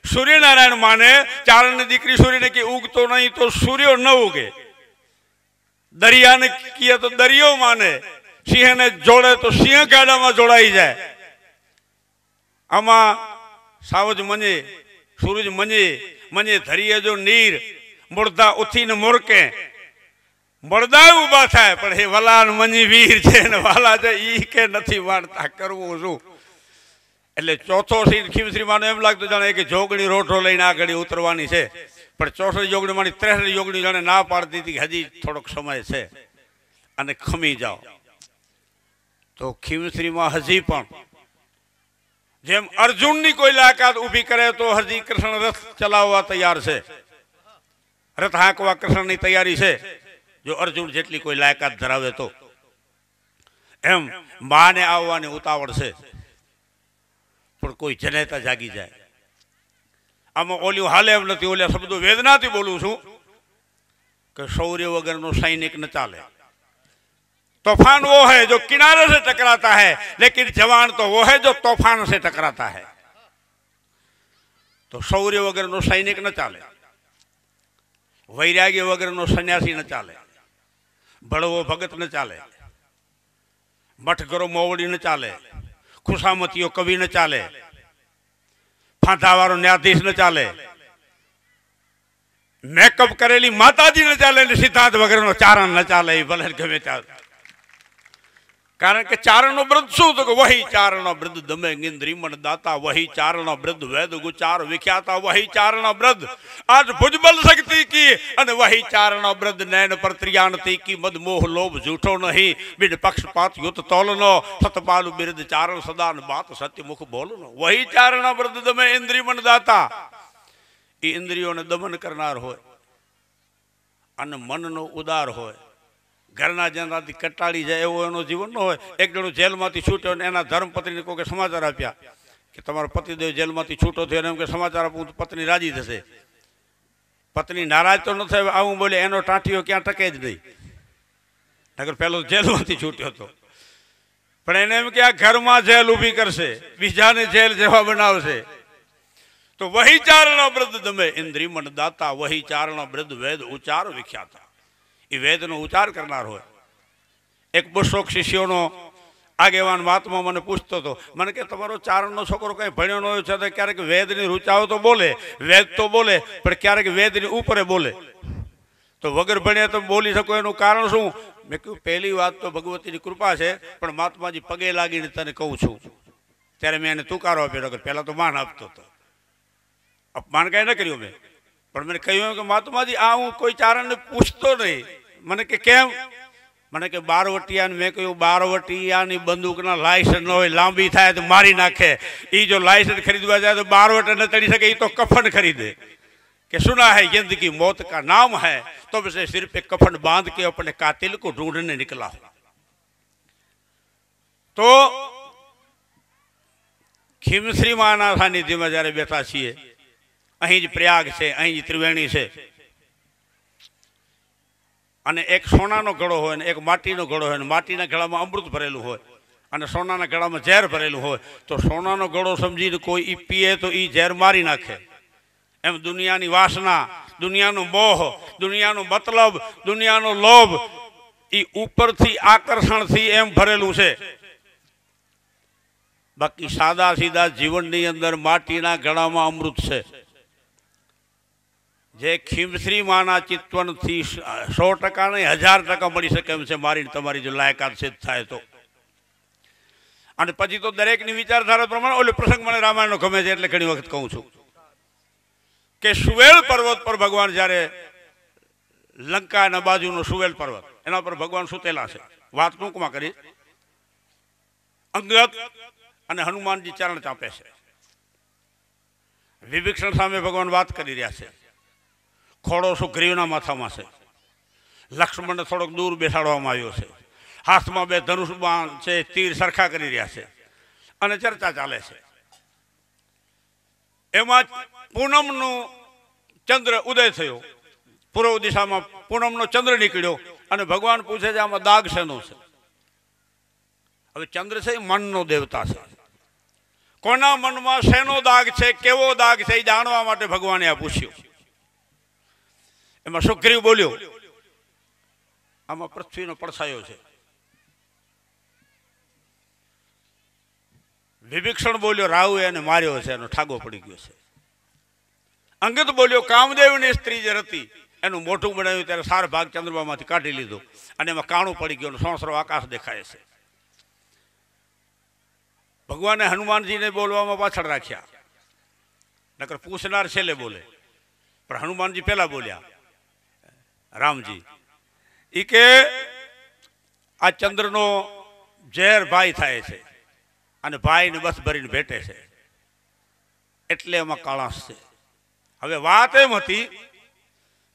સૂર્યનારાયણ માને, ચારણની દીકરી સૂર્યને કે ઉગતો નહીં તો સૂર્યો ન ઉગે, દરિયાને કીએ તો દરિયો માને, સિંહને જોડે તો સિંહ ગાડામાં જોડાઈ જાય. આમાં સાવજ મજે, સૂરજ મજે, મજે ધરીએ જો નીર, મુર્દા ઉઠીને મોરકે, મળદા ઉભા થાય પણ હે વલાન મની વીર છે ને વાલા છે ઈ કે નથી વાણતા કરવું શું. એટલે ચોથો ખીમશ્રીમાનો એમ લાગતું જાણે કે જોગણી રોઢો લઈને આ ઘડી ઉતરવાની છે, પણ 64 જોગણીમાંની 63 જોગણી જાણે ના પાડતી હતી કે હજી થોડોક સમય છે અને ખમી જાઓ. તો ખીમશ્રીમાં હજી પણ જેમ અર્જુનની કોઈ લાયકાત ઊભી કરે તો હજી કૃષ્ણ રથ ચલાવવા તૈયાર છે, રથ હાંકવા કૃષ્ણની તૈયારી છે, જો અર્જુન જેટલી કોઈ લાયકાત ધરાવે તો. એમ માને આવવાની ઉતાવળ છે, પણ કોઈ જનેતા જાગી જાય. આમાં ઓલ્યું હાલે એમ નથી, ઓલ્યા શબ્દો વેદનાથી બોલું છું કે શૌર્ય વગરનો સૈનિક ન ચાલે. तूफान वो है जो किनारे से टकराता है, लेकिन जवान तो वो है जो तूफान से टकराता है. तो शौर्य वगैरह नो सैनिक न चाले, वैराग्य वगैरह नो सन्यासी न चाले, बड़वो भगत न चाले, मठगरो मोवड़ी न चाले, खुशामतीओ कवि न चाले, फांथावारो न्यायाधीश न चाले, मेकअप करेली माताजी न चाले, सिद्धांत वगैरह नो चारण न चाले. भले गमे चाले, कारण के चारण वृद्ध शू तो वही चारण वृद्ध दमे इंद्री मन दाता, वही चारण वृद्ध वेद गुचार विख्याता, वही चारण वृद्ध आज भुजबल शक्ति की, अने वही चारण वृद्ध नैन पर त्रियानती की, मद मोह लोभ झूठो नहीं, बिन पक्षपात युत तोलनो, सतपालु बिरद चारण सदा बात सत्य मुख बोलनो. वही चारण वृद्ध दमे इंद्री मन दाता, ई इंद्रियों ने दमन करनार होय अने मन नो उदार होय. घरना जनाती कटाड़ी जाए एवो एनो जीवन न होय. एक जणो जेल मांथी छूट्यो ने एना धर्मपत्नी कोके समाचार आप्या कि तमारो पतिदेव जेल मांथी छूटो थयो ने एम के समाचार आपू तो पत्नी राजी थशे. पत्नी नाराज तो न थाय, आवुं बोले एनो टांटियो क्यां टके ज नहीं, नगर पेलो जेल मांथी छूट्यो तो. पण एने एम के आ घर में जेल ऊभी करशे, बीजाने जेल जेवा बनावशे. तो वही चारण वृद्ध दमे इंद्री मन दाता, वही चारण वृद्ध वेद उच्चार विख्याता. ये वेद नो उच्चार करनार होय. एक बुशोक शिष्योनो આગેવાન વાતમાં મને પૂછતો હતો, મને કે તમારો ચારણનો છોકરો કંઈ ભણ્યો ન હોય છે તો ક્યારેક વેદની રૂચાઓ તો બોલે, વેદ તો બોલે, પણ ક્યારેક વેદની ઉપર બોલે, તો વગર ભણ્યા તમે બોલી શકો એનું કારણ શું? મેં કહ્યું પહેલી વાત તો ભગવતીની કૃપા છે, પણ મહાત્માજી પગે લાગીને તને કહું છું. ત્યારે મેં એને તુકારો આપ્યો, પહેલાં તો માન આપતો હતો, અપમાન કાંઈ ન કર્યું મેં, પણ મને કહ્યું કે મહાત્માજી આ હું કોઈ ચારણને પૂછતો નહીં. મને કે કેમ? મને કે બારવટિયા. મેં કહ્યું બારવટિયાની બંદૂકના લાયસન્સ ન હોય, લાંબી થાય તો મારી નાખે. એ જો લાયસન્સ ખરીદવા જાય તો બારવટ ન ચડી શકે, એ તો કફન ખરીદે. कि सुना है जिंदगी मौत का नाम है, तो उसे सिर पे कफन बांध के अपने कातिल को ढूंढने निकला हो. तो खीमश्री माना सानिध्य में जયારે બેઠા છીએ, અહીં જ પ્રયાગ છે, અહીં જ ત્રિવેણી છે, અને એક સોનાનો ઘડો હોય ને એક માટીનો ઘડો હોય, ને માટીના ઘડામાં અમૃત ભરેલું હોય અને સોનાના ઘડામાં ઝેર ભરેલું હોય, તો સોનાનો ઘડો સમજીને કોઈ ઈ પીએ તો ઈ ઝેર મારી નાખે. એમ દુનિયાની વાસના, દુનિયાનો મોહ, દુનિયાનો મતલબ, દુનિયાનો લોભ ઈ ઉપરથી આકર્ષણથી એમ ભરેલું છે. બાકી સાદા સીધા જીવનની અંદર માટીના ઘડામાં અમૃત છે. જે ખીમશ્રી માના ચિત્તવનથી 100% નહીં 1000% મળી શકે એમ છે, મારી તમારી જો લાયકાત સિદ્ધ થાય તો. અને પછી તો દરેકની વિચારધારા પ્રમાણે ઓલો પ્રસંગ મને રામાયણનો ગમે છે એટલે ઘણી વખત કહું છું કે સુવેલ પર્વત પર ભગવાન જ્યારે લંકાના બાજુનો સુવેલ પર્વત એના પર ભગવાન સુતેલા છે. વાત ટૂંકમાં કરી, અંગત અને હનુમાનજી ચરણ ચાપે છે. વિભીષણ સામે ભગવાન વાત કરી રહ્યા છે. ખોડો સુગ્રીવના માથામાં છે. લક્ષ્મણને થોડોક દૂર બેસાડવામાં આવ્યો છે. હાથમાં બે ધનુષ બાણ છે, તીર સરખા કરી રહ્યા છે. અને ચર્ચા ચાલે છે. એમાં પૂનમનો ચંદ્ર ઉદય થયો, પૂર્વ દિશામાં પૂનમનો ચંદ્ર નીકળ્યો અને ભગવાન પૂછે છે આમાં દાગ શેનો છે? હવે ચંદ્ર છે એ મનનો દેવતા છે. કોના મનમાં શેનો દાગ છે, કેવો દાગ છે એ જાણવા માટે ભગવાને આ પૂછ્યું. એમાં સુગ્રીવ બોલ્યો આમાં પૃથ્વીનો પડછાયો છે. વિભીષણ બોલ્યો રાહુએ એને માર્યો છે, એનો ઠાગો પડી ગયો છે. અંગદ બોલ્યો કામદેવની સ્ત્રી જે હતી એનું મોઢું બનાવ્યું ત્યારે સાર ભાગ ચંદ્રમામાંથી કાઢી લીધો અને એમાં કાણું પડી ગયું, સોસરો આકાશ દેખાય છે. ભગવાને હનુમાનજીને બોલવામાં પાછળ રાખ્યા, નકર પૂછનાર છેલ્લે બોલે, પણ હનુમાનજી પહેલા બોલ્યા. રામજી ઈ કે આ ચંદ્રનો ઝેર ભાઈ થાય છે અને ભાઈને બસ ભરીને ભેટે છે એટલે એમાં કાળાશ છે. હવે વાત એમ હતી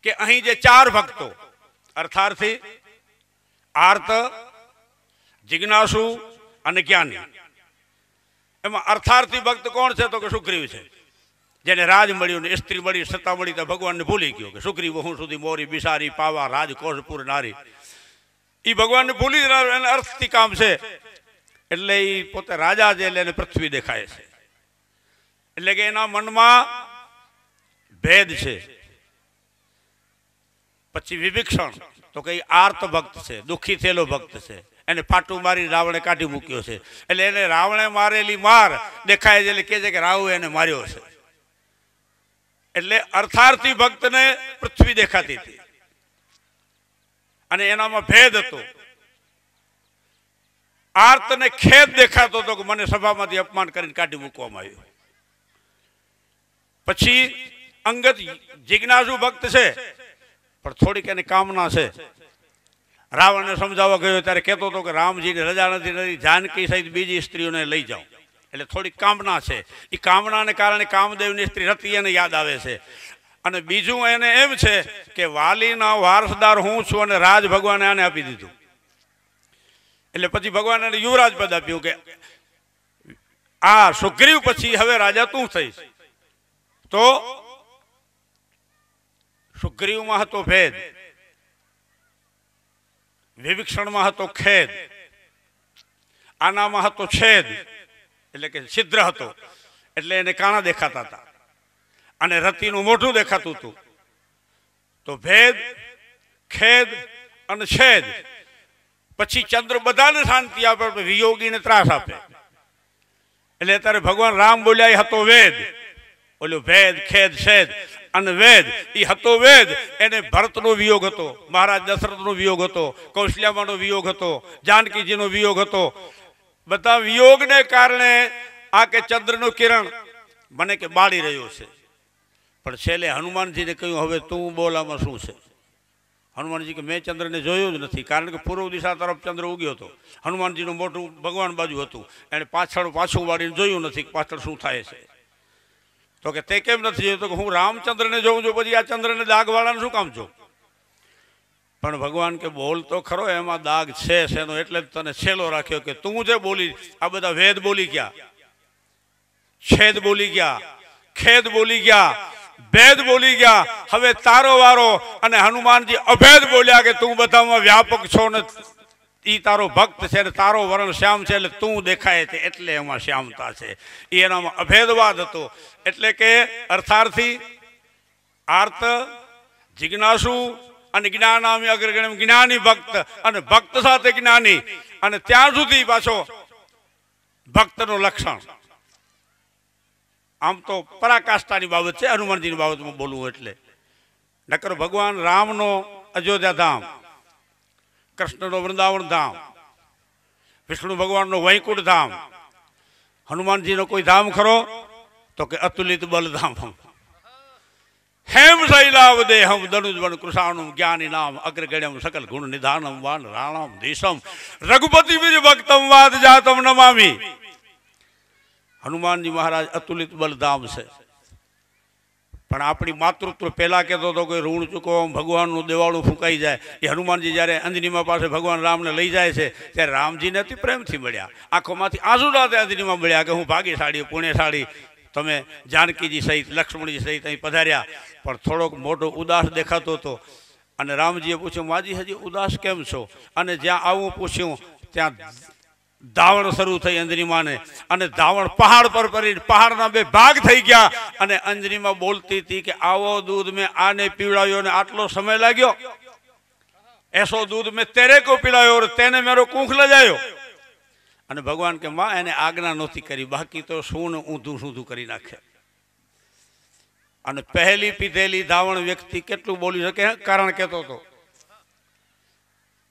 કે અહીં જે ચાર ભક્તો અર્થાર્થી, આર્ત, જિજ્ઞાસુ અને જ્ઞાની, એમાં અર્થાર્થી ભક્ત કોણ છે? તો કે સુગ્રીવ છે, જેને રાજ મળ્યું ને સ્ત્રી મળી, સત્તા મળી તો ભગવાનને ભૂલી ગયો કે સુગ્રીવ હું સુધી મોરી બિસારી પાવા રાજ કોષપુર નારી. એ ભગવાનને ભૂલી એને અર્થથી કામ છે એટલે એ પોતે રાજા છે એટલે એને પૃથ્વી દેખાય છે. એટલે કે એના મનમાં ભેદ છે. પછી વિભીષણ તો કઈ આર્ત ભક્ત છે, દુઃખી થયેલો ભક્ત છે, એને પાટું મારી રાવણે કાઢી મૂક્યો છે એટલે એને રાવણે મારેલી માર દેખાય છે એટલે કે છે કે રાહુ એને માર્યો છે. એટલે અર્થાર્થી ભક્તને પૃથ્વી દેખાતી હતી અને એનામાં ભેદ હતો. આર્તને ખેદ દેખાતો હતો કે મને સભામાંથી અપમાન કરીને કાઢી મૂકવામાં આવ્યો. પછી અંગત જિજ્ઞાસુ ભક્ત છે પણ થોડીક એની કામના છે. રાવણને સમજાવવા ગયો ત્યારે કહેતો હતો કે રામજીને રજા નથી, જાનકી સહિત બીજી સ્ત્રીઓને લઈ જાઓ. એટલે થોડીક કામના છે. એ કામનાને કારણે કામદેવની સ્ત્રી રતિ એને યાદ આવે છે. અને બીજું એને એમ છે કે વાલીના વારસદાર હું છું અને રાજ ભગવાને આને આપી દીધું. એટલે પછી ભગવાન એને યુવરાજ પદ આપ્યું કે આ સુગ્રીવ પછી હવે રાજા તું થઈશ. તો સુગ્રીવમાં હતો ભેદ, વિભીષણમાં હતો ખેદ, આનામાં હતો છેદ એટલે કે છિદ્ર હતો એટલે એને કાણા દેખાતા હતા અને રતિનું મોઢું દેખાતું હતું. તો ભેદ, ખેદ અને છેદ. પછી ચંદ્ર બધાને શાંતિ આપે, વિયોગીને ત્રાસ આપે. એટલે અત્યારે ભગવાન રામ બોલ્યા એ હતો વેદ. બોલ્યો ભેદ, ખેદ, છેદ અને વેદ. એ હતો વેદ. એને ભરતનો વિયોગ હતો, મહારાજ દશરથનો વિયોગ હતો, કૌશલ્યામાનો વિયોગ હતો, જાનકીજીનો વિયોગ હતો. બધા વિયોગને કારણે આ કે ચંદ્રનું કિરણ મને કે બાળી રહ્યો છે. પણ છેલ્લે હનુમાનજીને કહ્યું હવે તું બોલ આમાં શું છે? હનુમાનજી કે મેં ચંદ્રને જોયું જ નથી, કારણ કે પૂર્વ દિશા તરફ ચંદ્ર ઉગ્યો હતો. હનુમાનજીનું મોઢું ભગવાન બાજુ હતું, એને પાછું વાળીને જોયું નથી પાછળ શું થાય છે. તો કે તે કેમ નથી જોયું? તો કે હું રામચંદ્રને જોઉં છું, પછી આ ચંદ્રને દાગવાળાને શું કામ છો? પણ ભગવાન કે બોલ તો ખરો, એમાં દાગ છે શેનો, એટલે જ તને છેલ્લો રાખ્યો કે તું જે બોલી. આ બધા વેદ બોલી ગયા, છેદ બોલી ગયા, ખેદ બોલી ગયા, ભેદ બોલી ગયા. હવે તારો વારો. અને હનુમાનજી અભેદ બોલ્યા કે તું બધામાં વ્યાપક છો ને ઈ તારો ભક્ત છે ને તારો વર્ણ શ્યામ છે એટલે તું દેખાય છે એટલે એમાં શ્યામતા છે. એ એનામાં અભેદવાદ હતો. એટલે કે અર્થાર્થી, આર્ત, જિજ્ઞાસુ અને જ્ઞાનામી અગ્રગણ્યમ જ્ઞાની ભક્ત અને ભક્ત સાથે જ્ઞાની. અને ત્યાં સુધી પાછો ભક્તનું લક્ષણ. આમ તો પરાકાષ્ઠાની બાબત છે હનુમાનજીની બાબતમાં બોલવું એટલે. નકર ભગવાન રામનો અયોધ્યા ધામ, કૃષ્ણનો વૃંદાવન ધામ, વિષ્ણુ ભગવાનનો વૈકુંઠ ધામ, હનુમાનજીનો કોઈ ધામ ખરો? તો કે અતુલિત બલધામ. હેમ શૈલાવ દેહમ ધનુજવન કૃષાણુમ જ્ઞાની નામ અગ્રગણ્યમ સકલ ગુણ નિધાનમ વાન રાણામ દેશમ રઘુપતિ વિજ ભક્તમ વાદ જાતમ નમામી. હનુમાનજી મહારાજ અતુલિત બલધામ છે. પણ આપણી માતૃત્વ પહેલાં કહેતો હતો કે ઋણ ચૂકવો ભગવાનનું દેવાળું ફૂંકાઈ જાય. એ હનુમાનજી જ્યારે અંજનીમાં પાસે ભગવાન રામને લઈ જાય છે ત્યારે રામજીને અતિ પ્રેમથી મળ્યા, આંખોમાંથી આંસુડા તે અંજનીમાં મળ્યા કે હું ભાગ્યશાળી પુણ્યશાળી, તમે જાનકીજી સહિત લક્ષ્મણજી સહિત અહીં પધાર્યા. પણ થોડોક મોટો ઉદાસ દેખાતો હતો અને રામજીએ પૂછ્યું, માજી હજી ઉદાસ કેમ છો? અને જ્યાં આવું પૂછ્યું ત્યાં ધાવણ શરૂ થઈ અંજનીમાને, અને ધાવણ પહાડ પર પડી પહાડના બે ભાગ થઈ ગયા. અને અંજનીમાં બોલતી હતી કે આવો દૂધ મેં આને પીવડાવ્યો ને આટલો સમય લાગ્યો, એસો દૂધ મેં તેરે કો પીવડાવ્યો और તેને મેરો કુંખ લજાયો. અને ભગવાન કે માં એને આજ્ઞા નહોતી કરી, બાકી તો શું ઊંધું સૂધું કરી નાખે. અને પહેલી પીધેલી ધાવણ વ્યક્તિ કેટલું બોલી શકે? કારણ કહેતો હતો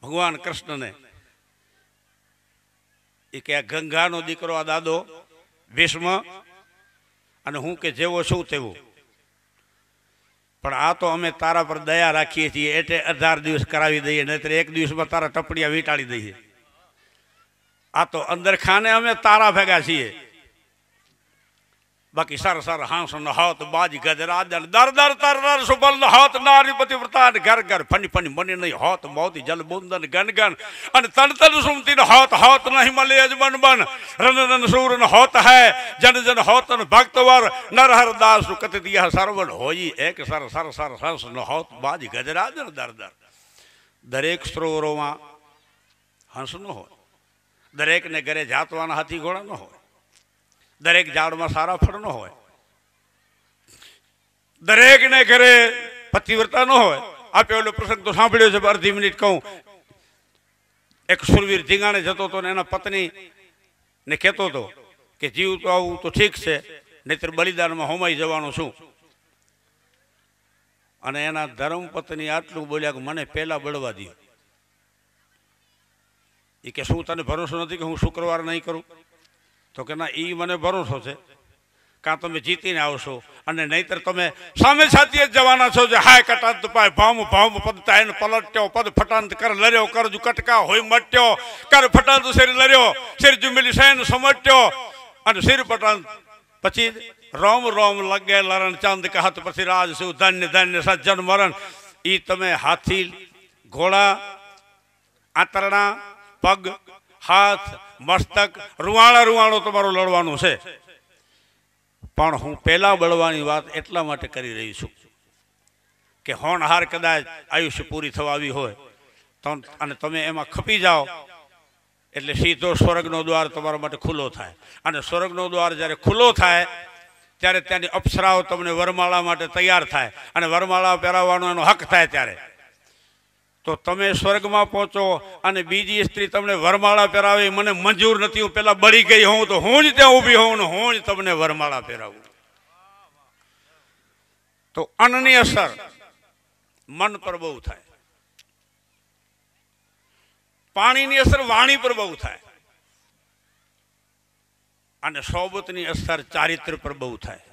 ભગવાન કૃષ્ણને એ કે આ ગંગાનો દીકરો આ દાદો ભીષ્મ, અને હું કે જેવો છું તેવું, પણ આ તો અમે તારા પર દયા રાખીએ છીએ એટલે 18 દિવસ કરાવી દઈએ, નહીતર એક દિવસમાં તારા ટપડિયા વીંટાળી દઈએ. આ તો અંદર ખાને અમે તારા ભેગા છીએ, બાકી સર સર હાંસ ન હોત બાજ ગજરાદ દર દર તર દર સુબલ ન હોત નારી પતિવ્રતા ઘર ઘર ફની ફની મની નહીં હોત મોતી જલ બુંદન ગન ગન અને તન તન સુમતી ન હોત હોત નહીં મળે અજબન બન રન રન સૂર ન હોત હૈ જન જન હોત ન ભક્તવર નર હર દાસ કત દિયા સર્વન હોઈ એક સર સર સર હંસ ન હોત બાજ ગજરાદ દર દર. દરેક સરોવરોમાં હંસ ન હોય, દરેકને ઘરે જાતવાના હાથી ઘોડા ન હોય, દરેક ઝાડમાં સારા ફળ ન હોય, દરેકને ઘરે પતિવ્રતા ન હોય. આપે ઓલો પ્રસંગ તો સાંભળ્યો છે, અડધી મિનિટ કહું. એક સુરવીર ધીંગાણે જતો હતો ને એના પત્ની ને કહેતો હતો કે જીવ તો આવું તો ઠીક છે, નહીતર બલિદાનમાં હોમાઈ જવાનું છું. અને એના ધર્મપત્ની આટલું બોલ્યા કે મને પહેલા બળવા દો. એ કે શું તને ભરોસો નથી કે હું શુક્રવાર નહીં કરું? તો કે ના, એ મને ભરોસો છે, કાં તમે જીતીને આવશો અને નહીતર તમે સામે છાતીએ જ જવાના છો. જે હાય કટાંત પાય ભામ ભામ પદ તાયન પલટ્યો પદ ફટાંત કર લર્યો કરજુ કટકા હોય મટ્યો કર ફટાંત શેર લર્યો શેર જુમેલી સૈન સમટ્યો અને શેર પટાંત પછી રોમ રોમ લગે લરણ ચાંદ કહત પછી રાજ શું ધન્ય ધન્ય સજ્જન મરણ. એ તમે હાથી, ઘોડા, આંતરણા, પગ, હાથ, મસ્તક, રૂવાણો તમારો લડવાનું છે. પણ હું પહેલા બળવાની વાત એટલા માટે કરી રહી છું કે હોનહાર કદાચ આયુષ્ય પૂરી થવા આવી હોય તો અને તમે એમાં ખપી જાઓ એટલે સીધો સ્વર્ગનો દ્વાર તમારા માટે ખુલ્લો થાય. અને સ્વર્ગનો દ્વાર જ્યારે ખુલ્લો થાય ત્યારે ત્યાંની અપ્સરાઓ તમને વરમાળા માટે તૈયાર થાય અને વરમાળા પહેરાવવાનો એનો હક થાય. ત્યારે તો તમે સ્વર્ગમાં પહોંચો અને બીજી સ્ત્રી તમને વરમાળા પહેરાવે મને મંજૂર નથી, હું પેલા બળી ગઈ હોઉં તો હું જ ત્યાં ઊભી હોઉં ને હું જ તમને વરમાળા પહેરાવું. તો અન્નની અસર મન પર બહુ થાય, પાણીની અસર વાણી પર બહુ થાય અને સોબતની અસર ચારિત્ર પર બહુ થાય.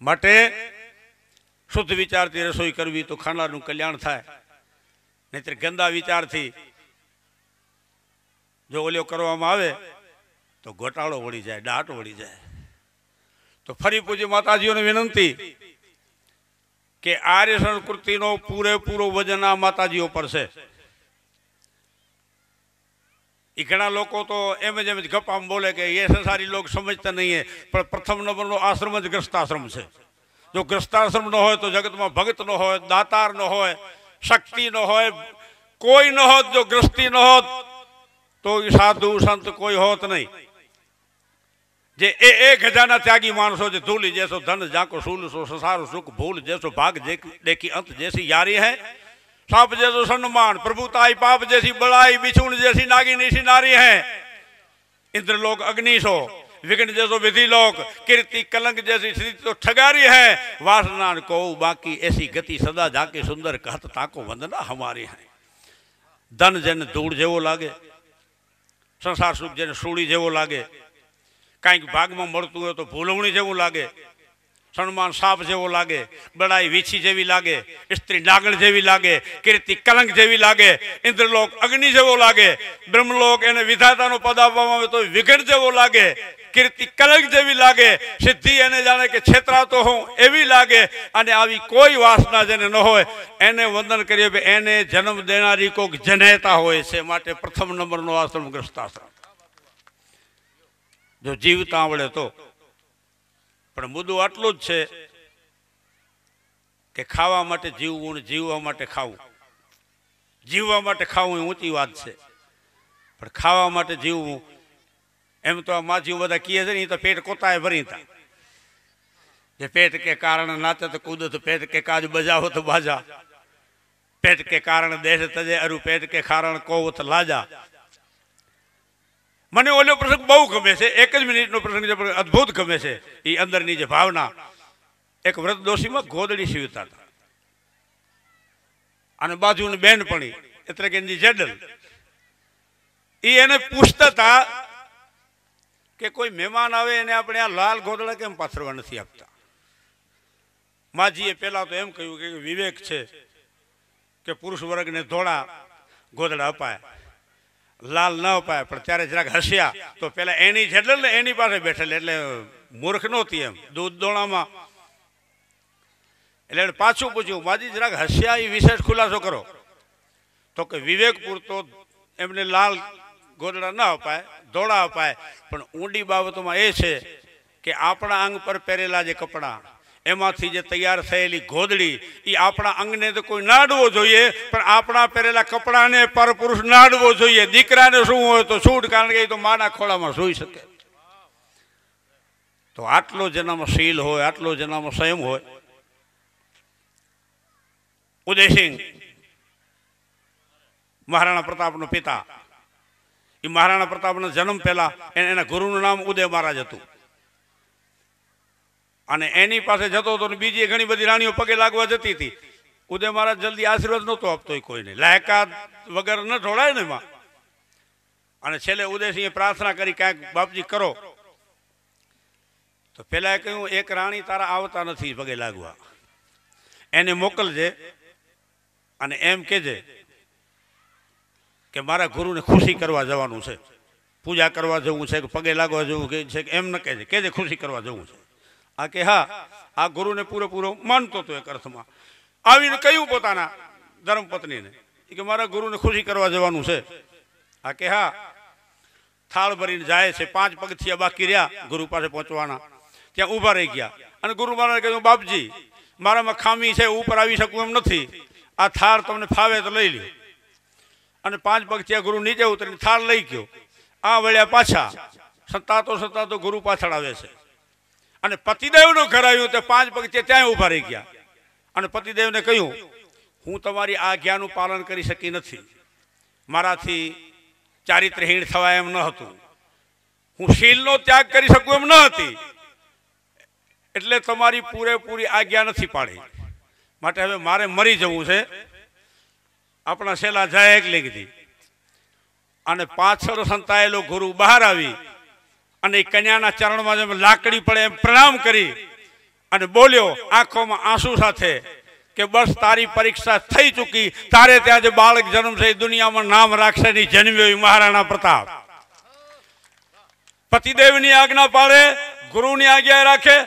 માટે શુદ્ધ વિચારથી રસોઈ કરવી તો ખાનારનું કલ્યાણ થાય, નહીતર ગંદા વિચારથી જો ઓલ્યો કરવામાં આવે તો ઘોટાળો વળી જાય, દાટ વળી જાય. તો ફરી પૂજ્ય માતાજીઓને વિનંતી કે આર્ય સંસ્કૃતિનો પૂરેપૂરો વજન આ માતાજીઓ પર છે. એ ઘણા લોકો તો એમ જ ગપામાં બોલે કે એ સંસારી લોક સમજતા નહીં, પણ પ્રથમ નંબરનો આશ્રમ જ ગ્રસ્તાશ્રમ છે. જો ગ્રસ્તાશ્રમ ન હોય તો જગતમાં ભગત ન હોય, દાતાર ન હોય, શક્તિ ન હોય, કોઈ ન હોત. જો ગ્રસ્તી ન હોત તો સાધુ સંત કોઈ હોત નહીં. જે એક હજારના ત્યાગી માણસો છે, ધૂલી જैसो ધન જાકો શૂલ સો સંસાર સુખ ભૂલ जैसो भाग देखी अंत जैसी यारी है सांप जैसो सम्मान प्रभुताई पाप जैसी बड़ाई बिछुण जैसी नागिनी सी नारी है इंद्रलोक अग्नि सो विघ्न जैसो विधि लोक कीर्ति कलंक जैसी स्थिति तो ठगारी है वासना को बाकी ऐसी गति सदा जाके सुंदर कहत ताको वंदना हमारी है. धन जेने धूड़ जेवो लागे, संसार सुख जेने सूड़ी जेवो लागे, કંઈક ભાગમાં મળતું હોય તો ભૂલવણી જેવું લાગે, સન્માન સાપ જેવો લાગે, બડાઈ વીછી જેવી લાગે, સ્ત્રી નાગણ જેવી લાગે, કીર્તિ કલંક જેવી લાગે, ઇન્દ્રલોક અગ્નિ જેવો લાગે, બ્રહ્મલોક એને વિધાતાનો પદ આપવામાં આવે તો વિઘટ જેવો લાગે, કીર્તિ કલંક જેવી લાગે, સિદ્ધિ એને જાણે કે છેતરાતો હું એવી લાગે. અને આવી કોઈ વાસના જેને ન હોય એને વંદન કરીએ કે એને જન્મ દેનારી કોઈક જનેતા હોય છે. માટે પ્રથમ નંબરનો આશ્રમ ગ્રસ્તાશ્રમ. જો જીવતા આવડે તો. પણ મુદ્દો આટલો જ છે કે ખાવા માટે જીવવું, જીવવા માટે ખાવું. જીવવા માટે ખાવું એ ઊંચી વાત છે, પણ ખાવા માટે જીવવું એમ તો આ માજીઓ બધા કહે છે ને, એ તો પેટ કોતાએ ભરીતા. જે પેટ કે કારણ નાચે તો કૂદ, પેટ કે કાજ બજાવો તો બાજા, પેટ કે કારણ દેશ તજે અરુ, પેટ કે કારણ કહો તો લાજા. મને ઓલો પ્રસંગ બહુ ગમે છે. 1 જ મિનિટનો પ્રસંગ છે, અદભુત ગમે છે. એ અંદરની જે ભાવના. એક વ્રત દોશીમાં ગોદડી સીવતા હતા અને બાજુની બેનપણી એટલે કે એની જેડલ એ એને પૂછતા હતા કે કોઈ મહેમાન આવે એને આપણે આ લાલ ગોદડા કેમ પાથરવા નથી આપતા. માજીએ પહેલા તો એમ કહ્યું કે વિવેક છે કે પુરુષ વર્ગને ધોળા ગોદડા અપાય, લાલ ન અપાય. પણ ત્યારે જરાક હસ્યા તો પેલા એની જેડલ ને એની પાસે બેઠેલી એટલે મૂર્ખ નહોતી એમ દૂધ દોણામાં. એટલે પાછું પૂછ્યું, માજી જરાક હસ્યા એ વિશેષ ખુલાસો કરો. તો કે વિવેક પૂરતો એમને લાલ ગોદડા ન અપાય, ધોળા અપાય. પણ ઊંડી બાબતોમાં એ છે કે આપણા અંગ પર પહેરેલા જે કપડાં એમાંથી જે તૈયાર થયેલી ગોદડી એ આપણા અંગને તો કોઈ નાડવો જોઈએ, પણ આપણા પહેરેલા કપડાને પરપુરુષ નાડવો જોઈએ. દીકરાને શું હોય તો છૂટ, કારણ કે એ તો માના ખોળામાં સૂઈ શકે. તો આટલો જેનામાં શીલ હોય, આટલો જેનામાં સંયમ હોય. ઉદયસિંહ મહારાણા પ્રતાપનો પિતા, એ મહારાણા પ્રતાપના જન્મ પહેલા એના ગુરુનું નામ ઉદય મહારાજ હતું. અને એની પાસે જતો હતો ને બીજી ઘણી બધી રાણીઓ પગે લાગવા જતી હતી. ઉદય મહારાજ જલ્દી આશીર્વાદ નહોતો આપતો કોઈને, લાયકાત વગર ન ઢોળાય ને એમાં. અને છેલ્લે ઉદયસિંહે પ્રાર્થના કરી કાંઈક બાપજી કરો. તો પેલા કહ્યું, એક રાણી તારા આવતા નથી પગે લાગવા, એને મોકલજે અને એમ કહેજે કે મારા ગુરુને ખુશી કરવા જવાનું છે, પૂજા કરવા જવું છે, કે પગે લાગવા જવું છે, કે એમ ન કહેજે, કહેજે ખુશી કરવા જવું છે. આ કે હા, આ ગુરુને પૂરેપૂરો માનતો હતો એક અર્થમાં. આવીને કહ્યું પોતાના ધર્મપત્નીને કે મારા ગુરુને ખુશી કરવા જવાનું છે. આ કે હા. થાળ ભરીને જાય છે, 5 પગથિયા બાકી રહ્યા ગુરુ પાસે પહોંચવાના. ત્યાં ઊભા રહી ગયા અને ગુરુ મહારાજે કહ્યું, બાપજી મારામાં ખામી છે, ઉપર આવી શકું એમ નથી, આ થાળ તમને ફાવે તો લઈ લ્યો. અને 5 પગથિયા ગુરુ નીચે ઉતરીને થાળ લઈ ગયો. આ વળ્યા પાછા, સતાતો ગુરુ પાછળ આવે છે. અને પતિદેવનું ઘર આવ્યું તો 5 પગથિયા ત્યાં ઊભા રહી ગયા. અને પતિદેવને કહ્યું, હું તમારી આજ્ઞાનું પાલન કરી શકી નથી, મારાથી ચારિત્રહીણ થવાય એમ ન હતું, હું શીલનો ત્યાગ કરી શકું એમ ન હતી, એટલે તમારી પૂરેપૂરી આજ્ઞા નથી પાડી. માટે હવે મારે મરી જવું છે. આપણા શેલા જાય એકલી કીધી. અને પાછળ સંતાયેલો ગુરુ બહાર આવી અને કન્યાના ચરણમાં જેમ લાકડી પડે એમ પ્રણામ કરી અને બોલ્યો આંખોમાં આંસુ સાથે કે બસ તારી પરીક્ષા થઈ ચૂકી, તારે ત્યાં જે બાળક જન્મ છે એ દુનિયામાં નામ રાખશે નહીં, જન્મ્યો મહારાણા પ્રતાપ. પતિદેવની આજ્ઞા પાડે, ગુરુની આજ્ઞા રાખે.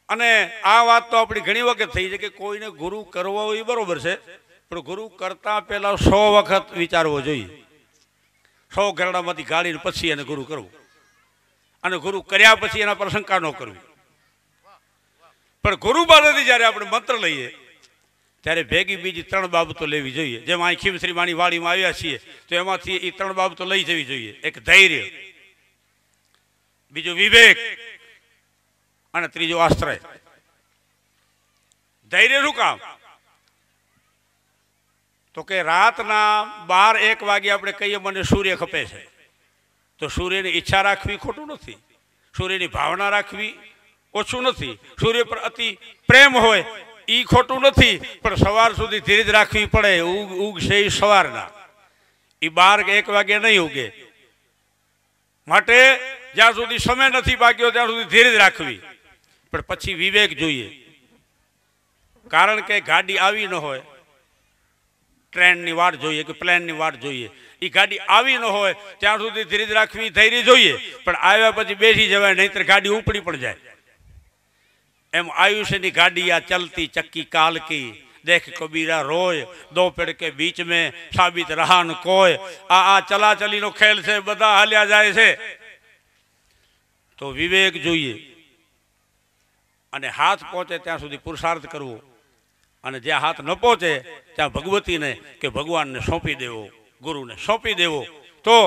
અને આ વાત તો આપણી ઘણી વખત થઈ છે કે કોઈને ગુરુ કરવો એ બરોબર છે, પણ ગુરુ કરતા પહેલા 100 વખત વિચારવો જોઈએ. 100 ઘરડામાંથી ગાળીને પછી એને ગુરુ કરવું, અને ગુરુ કર્યા પછી એના પર શંકા ન કરવી. પણ ગુરુ પાસેથી જ્યારે આપણે મંત્ર લઈએ ત્યારે ભેગી બીજી 3 બાબતો લેવી જોઈએ. જેમ અહીં ખીમશ્રી માની વાડીમાં આવ્યા છીએ તો એમાંથી એ 3 બાબતો લઈ જવી જોઈએ. એક ધૈર્ય, બીજું વિવેક, અને ત્રીજો આશ્રય. ધૈર્ય શું કામ? તો કે રાતના 12-1 વાગે આપણે કહીએ મને સૂર્ય ખપે છે, તો સૂર્યની ઈચ્છા રાખવી ખોટું નથી, સૂર્યની ભાવના રાખવી ઓછું નથી, સૂર્ય પર અતિ પ્રેમ હોય એ ખોટું નથી, પણ સવાર સુધી ધીરજ રાખવી પડે. ઉગશે એ સવારના, એ 12-1 વાગે નહીં ઉગે. માટે જ્યાં સુધી સમય નથી પાક્યો ત્યાં સુધી ધીરજ રાખવી. પણ પછી વિવેક જોઈએ, કારણ કે ગાડી આવી ન હોય, ટ્રેનની વાટ જોઈએ કે પ્લેનની વાટ જોઈએ, એ ગાડી આવી ન હોય ત્યાં સુધી ધીરજ રાખવી, ધૈર્ય જોઈએ, પણ આવ્યા પછી બેસી જવાય, નહીંતર ગાડી ઉપડી પણ જાય. એમ आयुष्य की गाड़ी या चलती चक्की काल की, देख कबीरा रोय, दो पेड़ के बीच में साबित रहा न कोय. आ चला चली नो खेल છે, બધા હાલ્યા જાય છે. તો વિવેક જોઈએ અને હાથ પહોંચે ત્યાં સુધી પુરુષાર્થ કરવો, અને જ્યાં હાથ ન પહોંચે ત્યાં ભગવતીને કે ભગવાનને સોંપી દેવો, ગુરુને સોંપી દેવો. તો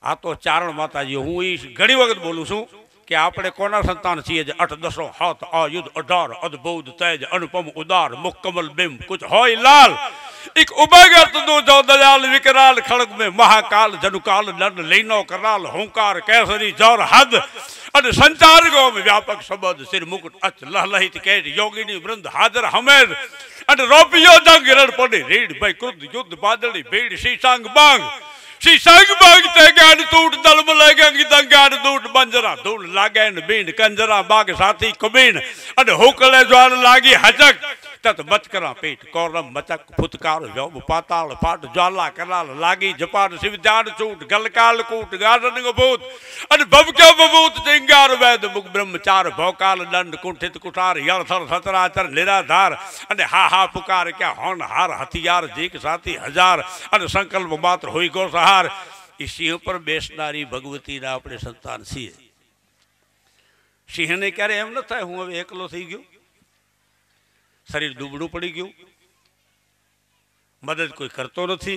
આ તો ચારણ માતાજી, હું એ ઘણી વખત બોલું છું કે આપણે કોના સંતાન છીએ? 8-10 હાથ આયુધ 18 અદભુત તેજ અનુપમ ઉદાર મુકમલ બિંબ कुछ होय लाल एक उबागत दो जो दयाल विकराल खड़ग में महाकाल जनुकाल दंड लेनो कराल होंकार केसरी जोर हद અને સંચાર ગો વ્યાપક શબ્દ સિર મુકુટ અચ લહલહિત કેટ યોગીની વૃંદ હાજર હમેર અને રોપિયો જંગ રણ પડે રેડ ભાઈ કૃત યુદ્ધ બાદળી ભીડ શીશાંગ બાંગ शीशांग बागते गाड़ टूट दल मलेगंग दंगाड़ टूट बंजरा धूल लागे न बीन कंजरा बाग साथी कबीन अने हुकले ज्वाल लागी हजक तत मचकरा पेट कोरम मचक फुतकार व्योम पाताल फाट ज्वाला कराल लागी जपान शिव ध्यान चूट गलकाल कूट गार्डन भूत अने भवक्यो बभूत चिंगार वैद मुख ब्रह्मचार भौकाल दंड कुंठित कुठार यलथर सचराचर निराधार अने हा हा पुकार क्या होन हार हथियार जीक साथी हजार अने संकल्प मात्र होई गो सहार. ई सिंह पर बेसनारी भगवती ना अपने संतान छीए. सिंह ने क्यारे एम न थाय हूँ हवे एकलो थई गयो, शरीर दुबळું पड़ी गયું, मदद कोई करतो नहीं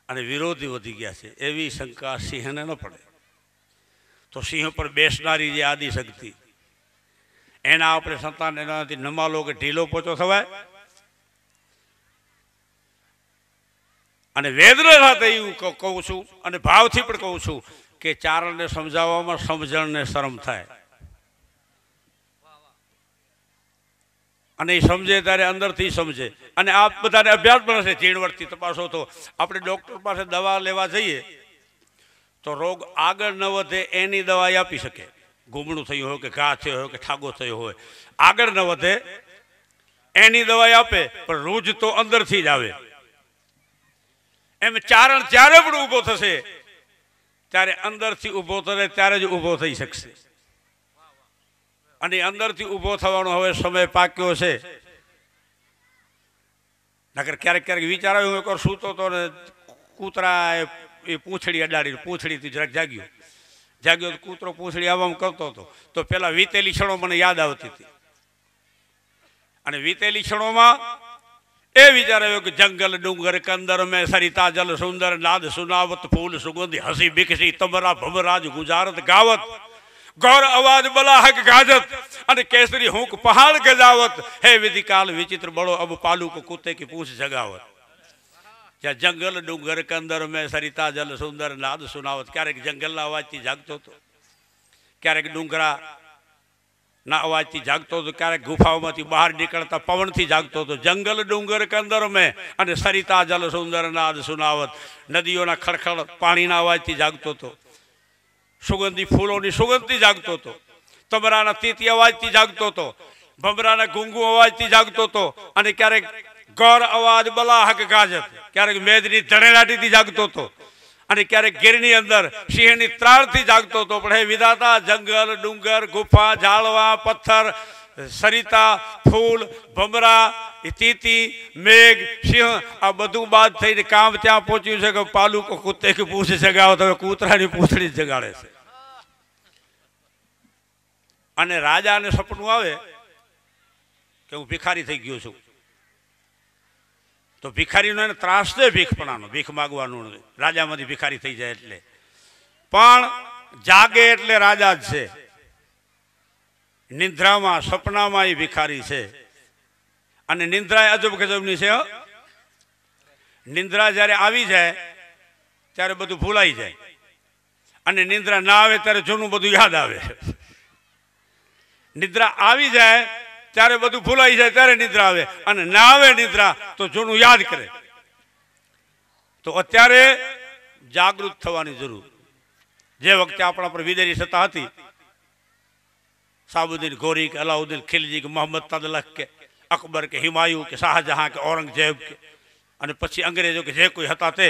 અને વિરોધી વધી ગયા છે, એવી શંકા સિંહને ન પડે. તો સિંહ પર બેસનારી જે આદિ શક્તિ, એના આપણે સંતાન એનાથી નમાલો કે ઢીલો પોચો થવાય. અને વેદના સાથે એવું કહું છું અને ભાવથી પણ કહું છું કે ચારણને સમજાવવામાં સમજણને શરમ થાય, અને એ સમજે ત્યારે અંદરથી સમજે. અને આ બધાને અભ્યાસ પણ હશે, ઝીણવટથી તપાસો તો આપણે ડૉક્ટર પાસે દવા લેવા જઈએ તો રોગ આગળ ન વધે એની દવા આપી શકે. ગુમણું થયું હોય કે ઘા થયો હોય કે ઠાગો થયો હોય, આગળ ન વધે એની દવા આપે, પણ રૂજ તો અંદરથી જ આવે. એમ ચારણ જ્યારે પણ ઊભો થશે ત્યારે અંદરથી ઊભો થશે, ત્યારે જ ઊભો થઈ શકશે. અને અંદરથી ઊભો થવાનો હવે સમય પાક્યો છે. નકર ક્યારેક ક્યારેક વિચાર આવ્યો, હું એકવાર સૂતો હતો ને કૂતરા એ પૂંછડી અડાડીને પૂંછડીથી જરાક જાગ્યો તો કૂતરો પૂંછડી આવામાં કરતો હતો, તો પેલા વીતેલી ક્ષણો મને યાદ આવતી હતી. અને વીતેલી ક્ષણોમાં એ વિચાર આવ્યો કે જંગલ ડુંગર કંદર મેં સરિતા જલ સુંદર નાદ સુનાવત ફૂલ સુગંધી હસી બિકસી તમરા ભમરાજ ગુજારત ગાવત गौर आवाज बलाहक गाजत अने केसरी हुक पहाड़ गजावत हे विधि काल विचित्र बड़ो अब पालू को कुत्ते की पूंछ जगावत. या जंगल डूंगर कंदर में सरिता जल सुंदर नाद सुनावत. क्यारेक जंगल ना अवाज थी जागतो तो, क्यारेक डूंगरा ना अवाज थी जागतो तो, क्यारेक गुफाओं में बहार निकलता पवन थी जागतो तो. जंगल डूंगर कंदर में अने सरिता जल सुंदर नाद सुनावत. नदियों ना खड़खड़ पानी ना अवाज थी जागतो तो, सुगंधी फूलों सुगंधથી જાગતો હતો, તમરાના તીતી અવાજથી જાગતો હતો, ભમરાના ગુંગુ અવાજથી જાગતો હતો, અને ક્યારેક ગોર અવાજ બલાહક ગાજત, ક્યારેક મેદની ધણેલાટીથી જાગતો હતો, અને ક્યારેક ગીરની અંદર સિંહની ત્રાળથી જાગતો હતો. પણ હે વિધાતા, જંગલ ડુંગર ગુફા ઝાડવા પથ્થર સરિતા ફૂલ ભમરા તીતી મેઘ સિંહ આ બધું બાદ થઈને કામ ત્યાં પહોંચ્યું છે કે પાલુ કો કુત્તે કે પૂછ જગાવો તો કૂતરાની પૂંછડી જગાડે છે. અને રાજાને સપનું આવે કે હું ભિખારી થઈ ગયો છું, તો ભિખારીનો એને ત્રાસ છે ભીખપણાનો, ભીખ માગવાનો. રાજામાંથી ભિખારી થઈ જાય એટલે, પણ જાગે એટલે રાજા જ છે. નિંદ્રામાં સપનામાં એ ભિખારી છે. અને નિંદ્રા અજબ ગજબની છે. નિંદ્રા જ્યારે આવી જાય ત્યારે બધું ભૂલાઈ જાય, અને નિંદ્રા ના આવે ત્યારે જૂનું બધું યાદ આવે. નિદ્રા આવી જાય ત્યારે બધું ભૂલાઈ જાય, ત્યારે નિદ્રા આવે, અને ના આવે નિદ્રા તો જૂનું યાદ કરે. તો અત્યારે જાગૃત થવાની જરૂર. જે વખતે આપણા પર વિદેરી સત્તા હતી साबुद्दीन गौरी के अलाउद्दीन खिलजी के मोहम्मद तगलक के अकबर के हिमायू के शाहजहां के औरंगजेब के અને પછી અંગ્રેજો કે જે કોઈ હતા તે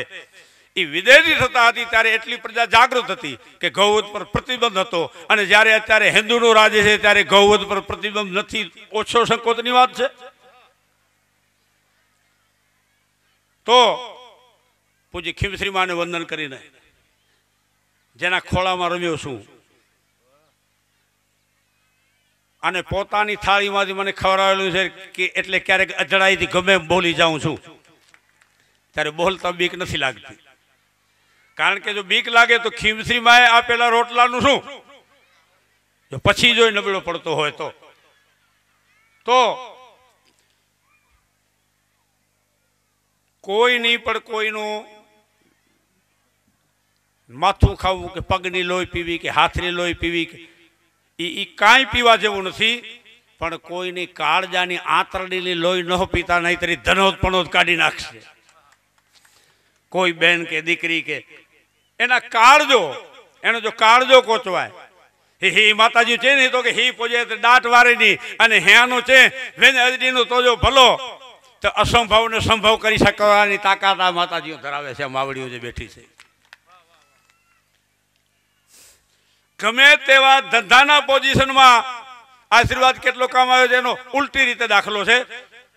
એ વિદેશી થતા હતી ત્યારે એટલી પ્રજા જાગૃત હતી કે ગૌવધ પર પ્રતિબંધ હતો અને જ્યારે અત્યારે હિન્દુનો રાજ્ય છે ત્યારે ગૌવધ પર પ્રતિબંધ નથી ઓછો સંકોચની વાત છે તો પૂજ્ય ખીમશ્રી માને વંદન કરીને જેના ખોળામાં રમ્યો છું અને પોતાની થાળીમાંથી મને ખવડાવેલું છે કે એટલે ક્યારેક અજડાઈથી ગમે એમ બોલી જાઉં છું ત્યારે બોલતા બીક નથી લાગતી કારણ કે જો બીક લાગે તો ખીમશ્રી માએ આપેલા રોટલાનું શું જો પછી જો નબળો પડતો હોય તો કોઈ નહીં પણ કોઈનું માથું ખાવું કે પગની લોહી પીવી કે હાથની લોહી પીવી કે એ કાંઈ પીવા જેવું નથી પણ કોઈની કાળજાની આંતરડીની લોહી ન પીતા નહીં તરી ધનોત કાઢી નાખશે કોઈ બેન કે દીકરી કે એના કાળજો એનો જો કાળજો કોચવાય હી માતાજી છે નહીં તો કે હી પોજે દાંત વારેની અને હેનું છે વેન અજડીનું તો જો ભલો તો અસંભવને સંભવ કરી શકવાની તાકાત આ માતાજીઓ ધરાવે છે માવડીઓ જે બેઠી છે ગમે તેવા ધંધાના પોઝિશનમાં આશીર્વાદ કેટલો કામ આવ્યો છે એનો ઉલટી રીતે દાખલો છે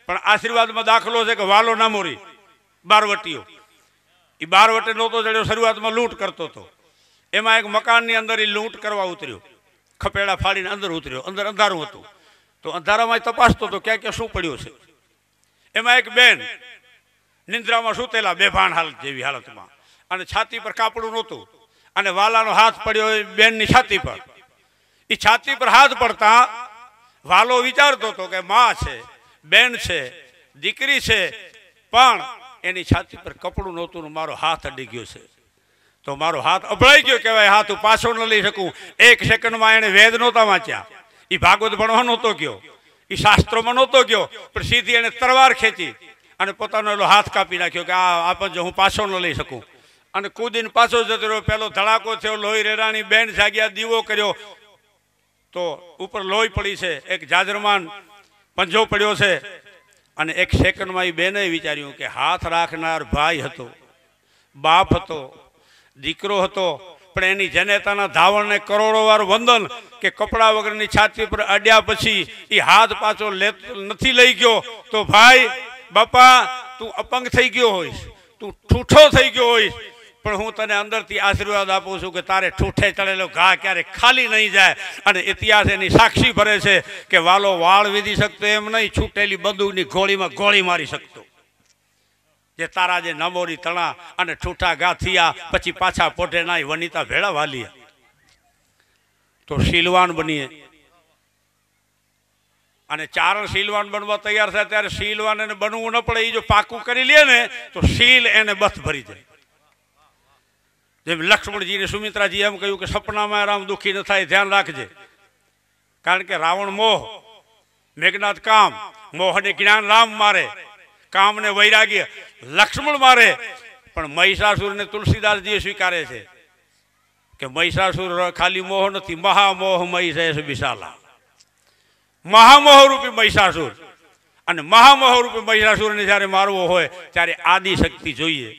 પણ આશીર્વાદમાં દાખલો છે કે વાલો નામોરી બારવટીઓ એ બારવટે નહોતો જડ્યો શરૂઆતમાં લૂંટ કરતો હતો એમાં એક મકાનની અંદર એ લૂંટ કરવા ઉતર્યો ખપેડા ફાડીને અંદર ઉતર્યો અંદર અંધારું હતું તો અંધારામાં તપાસતો હતો ક્યાં ક્યાં શું પડ્યું છે એમાં એક બેન નિંદ્રામાં સૂતેલા બેભાન હાલત જેવી હાલતમાં અને છાતી પર કાપડું નહોતું અને વાલાનો હાથ પડ્યો બેનની છાતી પર એ છાતી પર હાથ પડતા વાલો વિચારતો હતો કે માં છે બેન છે દીકરી છે પણ એની છાતી પર કપડું નહોતું મારો હાથ અડી ગયો છે તો મારો હાથ અભળાઈ ગયો કહેવાય હાથ હું પાછો ન લઈ શકું એક સેકન્ડમાં એને વેદ નહોતા વાંચ્યા એ ભાગવત ભણવા નહોતો ગયો એ શાસ્ત્રોમાં નહોતો ગયો પણ સીધી એને તરવાર ખેંચી અને પોતાનો એલો હાથ કાપી નાખ્યો કે આ પણ જો હું પાછો ન લઈ શકું અને કૂદીને પાછો જતો રહ્યો પેલો ધડાકો થયો લોહી રેરાની બેન જાગ્યા દીવો કર્યો તો ઉપર લોહી પડી છે એક જાજરમાન પંજો પડ્યો છે અને એક સેકન્ડમાં એ બેને વિચાર્યું કે હાથ રાખનાર ભાઈ હતો બાપ હતો દીકરો હતો પણ એની જનેતાના ધાવણને કરોડો વાર વંદન કે કપડા વગરની છાતી પર અડ્યા પછી એ હાથ પાછો નથી લઈ ગયો તો ભાઈ બાપા તું અપંગ થઈ ગયો હોઈશ તું ઠૂઠો થઈ ગયો હોઈશ પણ હું તને અંદરથી આશીર્વાદ આપું છું કે તારે ઠૂઠે ચડેલો ઘા ક્યારે ખાલી નહીં જાય અને ઇતિહાસ એની સાક્ષી ભરે છે કે વાલો વાળ વીધી શકતો એમ નહીં છૂટેલી બંદૂકની ગોળીમાં ગોળી મારી શકતો જે તારા જે નમોરી તણા અને ઠૂઠા ઘા થયા પછી પાછા પોઢે નાય વનિતા ભેળા વાલિયા તો શીલવાન બનીએ અને ચારણ શીલવાન બનવા તૈયાર થાય ત્યારે શીલવાન એને બનવું ન પડે એ જો પાકું કરી લે ને તો શીલ એને બસ ભરી જાય જેમ લક્ષ્મણજીને સુમિત્રાજી એમ કહ્યું કે સપનામાં રામ દુઃખી ન થાય ધ્યાન રાખજે કારણ કે રાવણ મોહ મેઘનાથ કામ મોહને જ્ઞાન રામ મારે કામને વૈરાગ્ય લક્ષ્મણ મારે પણ મહિષાસુરને તુલસીદાસજીએ સ્વીકારે છે કે મહિષાસુર ખાલી મોહ નથી મહામોહ મહિષેશ વિશાલા મહામોહ રૂપી મહિષાસુર અને મહામોહ રૂપી મહિષાસુરને જ્યારે મારવો હોય ત્યારે આદિ શક્તિ જોઈએ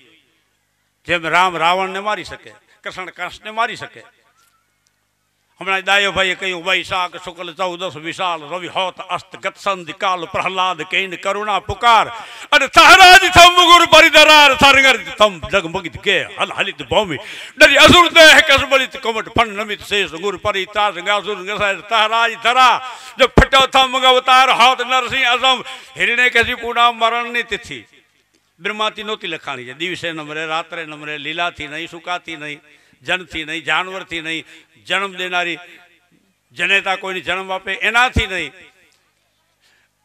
જેમ રામ રાવણને મારી શકે કૃષ્ણ કંસને મારી શકે હમણાં દાયોભાઈએ કહ્યું વૈશાખ શુક્લ 14 વિશાલ રવિ હોત અસ્ત ગતસંધિ કાલ પ્રહલાદ કૈન કરુણા પુકાર અને તહરાજ થમ ગુરુ પરિધરાર સરગર થમ જગમગિત કે હલ હલિત ભૂમિ ડરી અસુર દેહ કસબલિત કમટ ફન નમિત શેષ ગુરુ પરિતાસ ગાસુર ગસાય તહરાજ ધરા જો ફટો થમ અવતાર હોત નરસિંહ અસમ હિરણ્યકશિપુ ના મરણની તિથિ બ્રહ્માથી નહોતી લખાણી છે દિવસે નમરે રાત્રે નમરે લીલાથી નહીં સુકાતી નહીં જનથી નહીં જાનવરથી નહીં જન્મ દેનારી જનેતા કોઈની જન્મ આપે એનાથી નહીં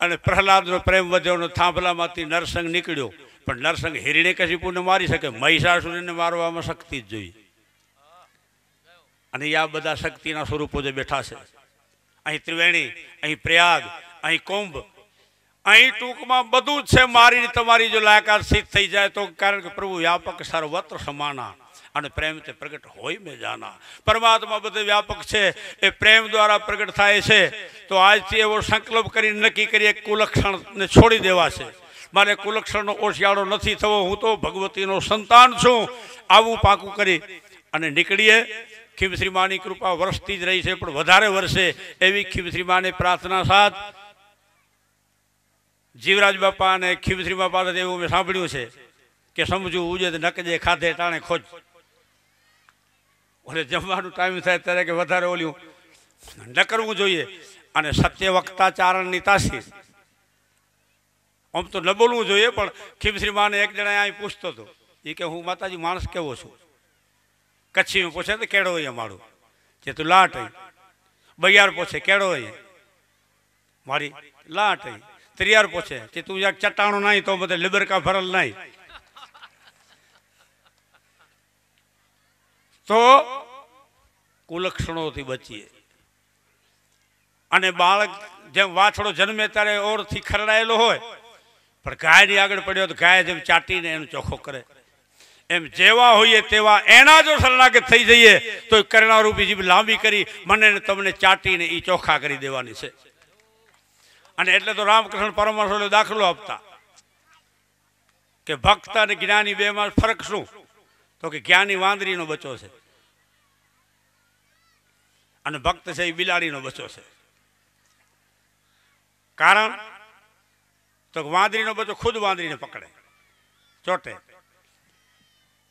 અને પ્રહલાદનો પ્રેમ વધ્યો થાંભલામાંથી નરસંગ નીકળ્યો પણ નરસંગ હિરણ્યકશિપુને મારી શકે મહિષાસુરને મારવામાં શક્તિ જ જોઈએ અને આ બધા શક્તિના સ્વરૂપો જે બેઠા છે અહીં ત્રિવેણી અહીં પ્રયાગ અહીં કુંભ અહીં ટૂંકમાં બધું જ છે મારી તમારી જો લાયકાત સિદ્ધ થઈ જાય તો કારણ કે પ્રભુ વ્યાપક સર્વત્ર સમાના અને પ્રેમ તે પ્રગટ હોય મેં જાના। પરમાત્મા બધે વ્યાપક છે, એ પ્રેમ દ્વારા પ્રગટ થાય છે। તો આજથી એવો સંકલ્પ કરીને નક્કી કરીએ કુલક્ષણને છોડી દેવા છે। મારે કુલક્ષણનો ઓશિયાળો નથી થવો, હું તો ભગવતીનો સંતાન છું, આવું પાકું કરી અને નીકળીએ। ખીમશ્રી માની કૃપા વરસતી જ રહી છે, પણ વધારે વરસે એવી ખીમશ્રી માને પ્રાર્થના સાથ જીવરાજ બાપા અને ખીમશ્રી બાપા એવું મેં સાંભળ્યું છે કે સમજવું ઉજે તો નકજે ખાધે ટાણે ખોજ। ઓલે જમવાનું ટાઈમ થાય ત્યારે કે વધારે ઓલ્યું ન કરવું જોઈએ, અને સત્ય વક્તા ચારણની તાસીર આમ તો ન બોલવું જોઈએ। પણ ખીમશ્રી માને એક જણા અહીં પૂછતો હતો, એ કે હું માતાજી માણસ કેવો છું? કચ્છીમાં પૂછે તો કેળો અહીંયા મારું જે તું લાટ અહીં, બૈયાર પૂછે કેળો અહીંયા મારી લાટ અહીં, ત્રિયાર પૂછે કે તું યાર ચટાણું નહીં તો બધે લીબરકા ભરલ નહીં। તો કુલક્ષણોથી બચીએ। અને બાળક જેમ વાછડો જન્મે ત્યારે ઓરથી ખરડાયેલો હોય, પણ ગાયની આગળ પડ્યો તો ગાય જેમ ચાટીને એનો ચોખ્ખો કરે, એમ જેવા હોઈએ તેવા એના જો શરણાગત થઈ જઈએ તો કરણારૂપી જીભ લાંબી કરી મને ને તમને ચાટીને એ ચોખ્ખા કરી દેવાની છે। અને એટલે તો રામકૃષ્ણ પરમહંસો દાખલો આપતા કે ભક્ત અને જ્ઞાની બેમાં ફરક શું? તો કે જ્ઞાની વાંદરીનો બચ્ચો છે અને ભક્ત છે એ બિલાડીનો બચ્ચો છે। કારણ તો વાંદરીનો બચ્ચો ખુદ વાંદરીને પકડે ચોટે,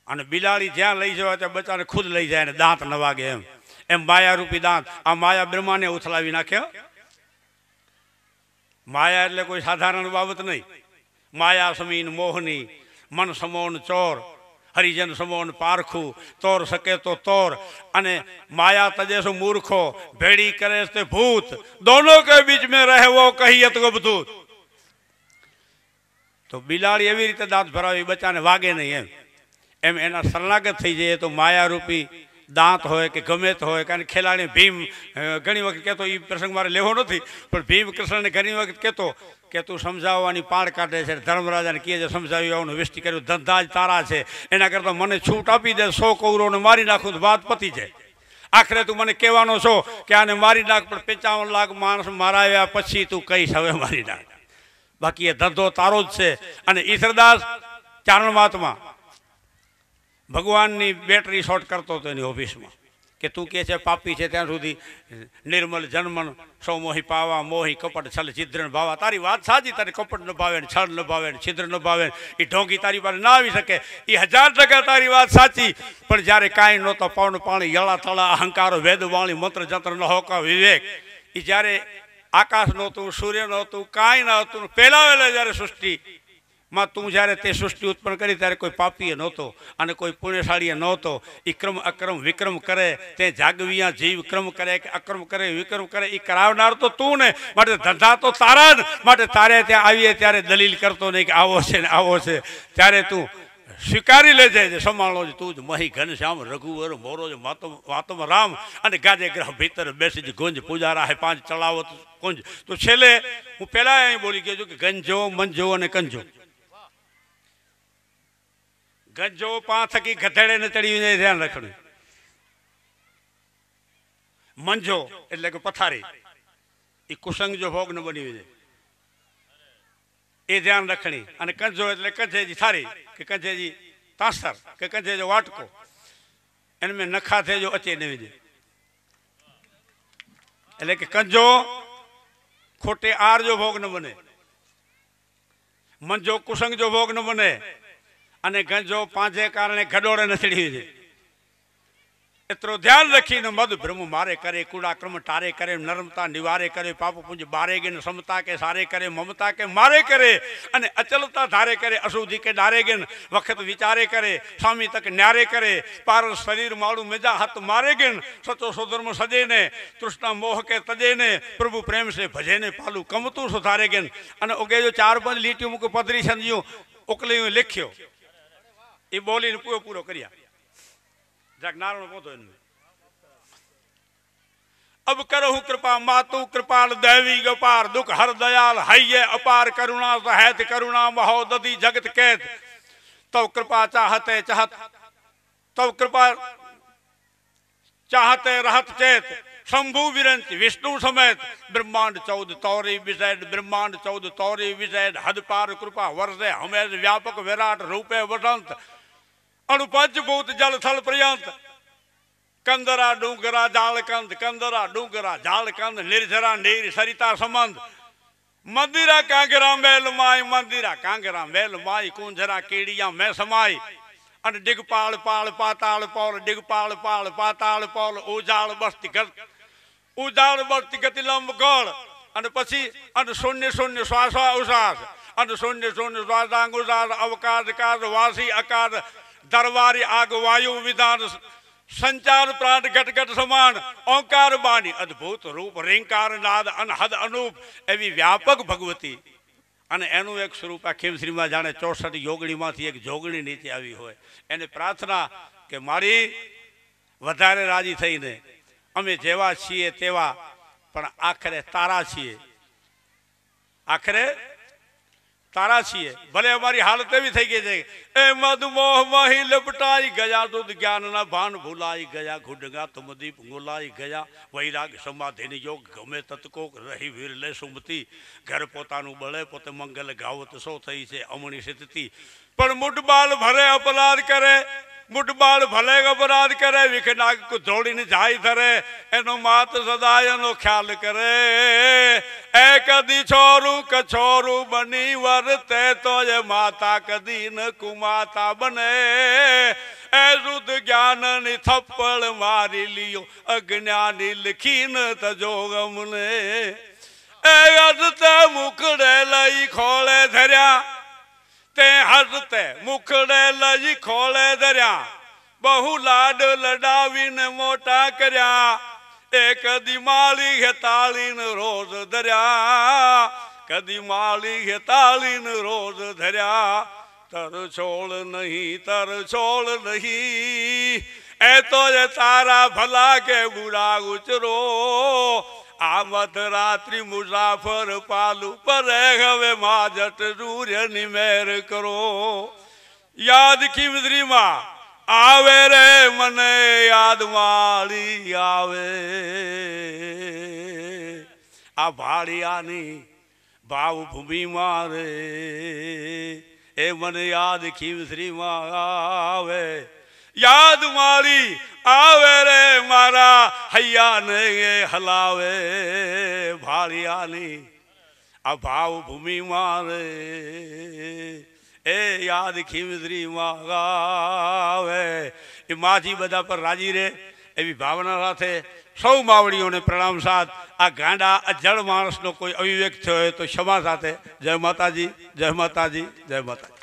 અને બિલાડી જ્યાં લઈ જવા ત્યાં બચ્ચાને ખુદ લઈ જાય ને દાંત ન વાગે। એમ માયારૂપી દાંત આ માયા બ્રહ્માને ઉથલાવી નાખ્યો। માયા એટલે કોઈ સાધારણ બાબત નહીં। માયા સમીન મોહની, મન સમોન ચોર, હરિજન સમોન પારખું, તોર શકે તો તોર, અને માયા તજેસો મૂર્ખો, ભેડી કરે તે ભૂત, દોનો કે બીચ મેં રહેવો કહીએ તો અબધૂત। તો બિલાડી એવી રીતે દાંત ભરાવી બચ્ચાને વાગે નહીં, એમ એના શરણાગત થઈ જાય તો માયારૂપી દાંત હોય કે ગમે તે હોય। કારણ ખેલાડી ભીમ ઘણી વખત કહેતો, એ પ્રસંગ મારે લેવો નથી, પણ ભીમ કૃષ્ણને ઘણી વખત કહેતો કે તું સમજાવવાની પાળ કાઢે છે, ધર્મરાજાને કહે છે સમજાવી આવવાનું વિષ્ટિ કર્યું, ધંધા જ તારા છે, એના કરતાં મને છૂટ આપી દે, 100 કૌરવોને મારી નાખું તો વાત પતી જાય। આખરે તું મને કહેવાનો છો કે આને મારી નાખ, પણ 55 લાખ માણસ મારાવ્યા પછી તું કહીશ હવે મારી નાખ, બાકી એ ધંધો તારો જ છે। અને ઈશ્વરદાસ ચારણ મહાત્મા ભગવાનની બેટરી શોર્ટ કરતો હતો એની ઓફિસમાં કે તું કહે છે પાપી છે ત્યાં સુધી નિર્મલ જન્મન સૌ મોહી પાવા, મોહી કપટ છલ છિદ્ર ભાવા। તારી વાત સાચી, તારે કપટ ન ભાવે ને છળ ન ભાવે ને છિદ્ર ન ભાવે, એ ઢોંગી તારી પાસે ના આવી શકે, એ 1000% તારી વાત સાચી। પણ જ્યારે કાંઈ નહોતો પવન પાણી યળા તળા અહંકારો વેદ વાણી મંત્ર જંત્ર ન હોકા વિવેક, એ જ્યારે આકાશ નહોતું, સૂર્ય નહોતું, કાંઈ ન હતું, પહેલા વહેલા જ્યારે સૃષ્ટિ માં તું જ્યારે તે સૃષ્ટિ ઉત્પન્ન કરી ત્યારે કોઈ પાપીએ નહોતો અને કોઈ પુણ્યશાળીએ નહોતો। એ ક્રમ અક્રમ વિક્રમ કરે તે જાગવિયા જીવ ક્રમ કરે કે અક્રમ કરે વિક્રમ કરે, એ કરાવનાર તો તું ને, માટે ધંધા તો તારા જ। માટે તારે ત્યાં આવીએ ત્યારે દલીલ કરતો નહીં કે આવો છે ને આવો છે, ત્યારે તું સ્વીકારી લેજે સંભાળો જ તું જ મહી ઘનશ્યામ રઘુવર મોરો જ વાતમ રામ, અને ગાજે ગ્રહ ભીતર બેસી જ ગુંજ પૂજારા હે 5 ચલાવો કુંજ। તો છેલ્લે હું પહેલા અહીં બોલી ગયો છું કે ગંજો મંજો અને કંજો। ગંજો 5 થકી ગધેડે ને ચડ્યું ધ્યાન રાખવું। મંજો એટલે કે પથારી, એ કુસંગ જો ભોગ ન બની જાય એ ધ્યાન રાખણી। અને કંજો એટલે કંજેજી થારી કે કંજેજી તાસર કે કંજેજો વાટકો, એને મેં નખા થેજો અચે નવી દે, એટલે કે કંજો ખોટે આર જો ભોગ ન બને, મંજો કુસંગ જો ભોગ ન બને, અને ગંજો 5 કારણે ગડોળે નસડી છે। એતરો ધ્યાન રાખીને મદ બ્રહ્મ મારે કરે, કુડાક્રમ તારે કરે, નરમતા નિવારે કરે, પાપ પુંજ બારે ગેન, સમતા કે સારે કરે, મમતા કે મારે કરે, અને અચલતા ધારે કરે, અશુદ્ધિ કે ડારે ગેન, વખત વિચારે કરે, સ્વામી તક ન્યારે કરે, પાર શરીર માળું મેજા હાથ મારે ગેન, સચો સુધર્મ સજે ને, તૃષ્ણા મોહ કે તજે ને, પ્રભુ પ્રેમ સે ભજે ને, પાલું કમતું સુધારે ગેન। અને ઓકે જો 4-5 લીટીઓ મૂક પધરી સંજીઓ ઓકલી લખ્યો, એ બોલીને પૂરો કર્યા જાક નારાયણ પોતો। अब करहु कृपा मातु कृपाल दैवी गोपार, दुख हर दयाल हइये अपार, करुणा सहित करुणा महोदधि जगत कैत, तब कृपा चाहते चाहत तब कृपा चाहते रहत चेत शंभु विरंच विष्णु समेत ब्रह्मांड 14 तौरी विषैड ब्रह्मांड 14 तौरी विषैड हद पार कृपा वर्षे हमेश व्यापक विराट रूपे वसंत अणुपंच भूत जल थल पर्यंत कंदरा डूंगरा जालकंद कंदरा डूंगरा जालकंद निर्झरा नीर सरिता संबंध मंदिरा कांगरा मेल माई मंदिरा कांगरा मेल माई कुंजरा कीड़िया में समाई अन दिगपाल पाल पाताल पौल दिगपाल पाल पाताल पौल उजाड़ बस्ती गति लंब गौड़ अन पछी अन शून्य शून्य श्वास उश्वास अन शून्य शून्य श्वासांग उश्वास अवकाश काश वासी आकार दरबारी आग वायु विधान संचार प्राण घट घट समान ओंकार बाणी अद्भुत रूप रिंकार नाद अनहद अनूप एवी व्यापक भगवती અને એનું એક સ્વરૂપ આ ખીમશ્રીમાં જાણે 64 યોગણીમાંથી એક જોગણી નીચે આવી હોય એને પ્રાર્થના કે મારી વધારે રાજી થઈને અમે જેવા છીએ તેવા પણ આખરે તારા છીએ આખરે तारा छे भले हमारी हालत भी थी गई है ए मधुमोह माही लपटाई गया दूध ज्ञान न भान भुलाई गया घुडगा तुम दीप गुलाई गया वैराग समाधि योग गमे तत्को रही वीर ले सुमती घर पोतानु बळे पोते मंगल गावत सो थई छे अमणी स्थिति पण मुठबाल भरे अपराध करे मुठबाल भले अपराध करे विखनाग को दौड़ी ने जाई धरे एनो मात सदाय नो ख्याल करे ए कदी छोरू कछोरू बनी वरते तो ये माता कदी न कुमाता बने ए शुद्ध ज्ञान नि थप्पड़ मारी लियो अज्ञानी लिखीन तजोगम ने ए हसते मुखड़े लई खोले धर्या ते हसते मुखड़े लई खोले धर्या बहु लाड लडावी ने मोटा करया एक कदी माली है तालीन रोज धर्या कदी माली है तालीन रोज धर्या तर छोड़ नहीं ए तो ये तारा भला के बुरा उचरो आ मध्यरात्रि मुसाफर पालू पर हवे माजट सूर्य निमेर करो याद खीमश्री मां आवे रे मने याद माली आवे आ भाड़ियानी भाव भूमि मारे ए मन याद खीमश्री मां आवे याद माली आवे रे मारा हैया ने हलावे भाड़ियानी आ भाव भूमि मारे ए याद खीमश्री मां आवे ए माजी बधा पर राजी रे एवी भावना साथे सौ मावड़ीओने प्रणाम साथ आ गांडा अजड़ माणसनो कोई अविवेक थयो तो क्षमा साथे जय माताजी जय माताजी जय माता।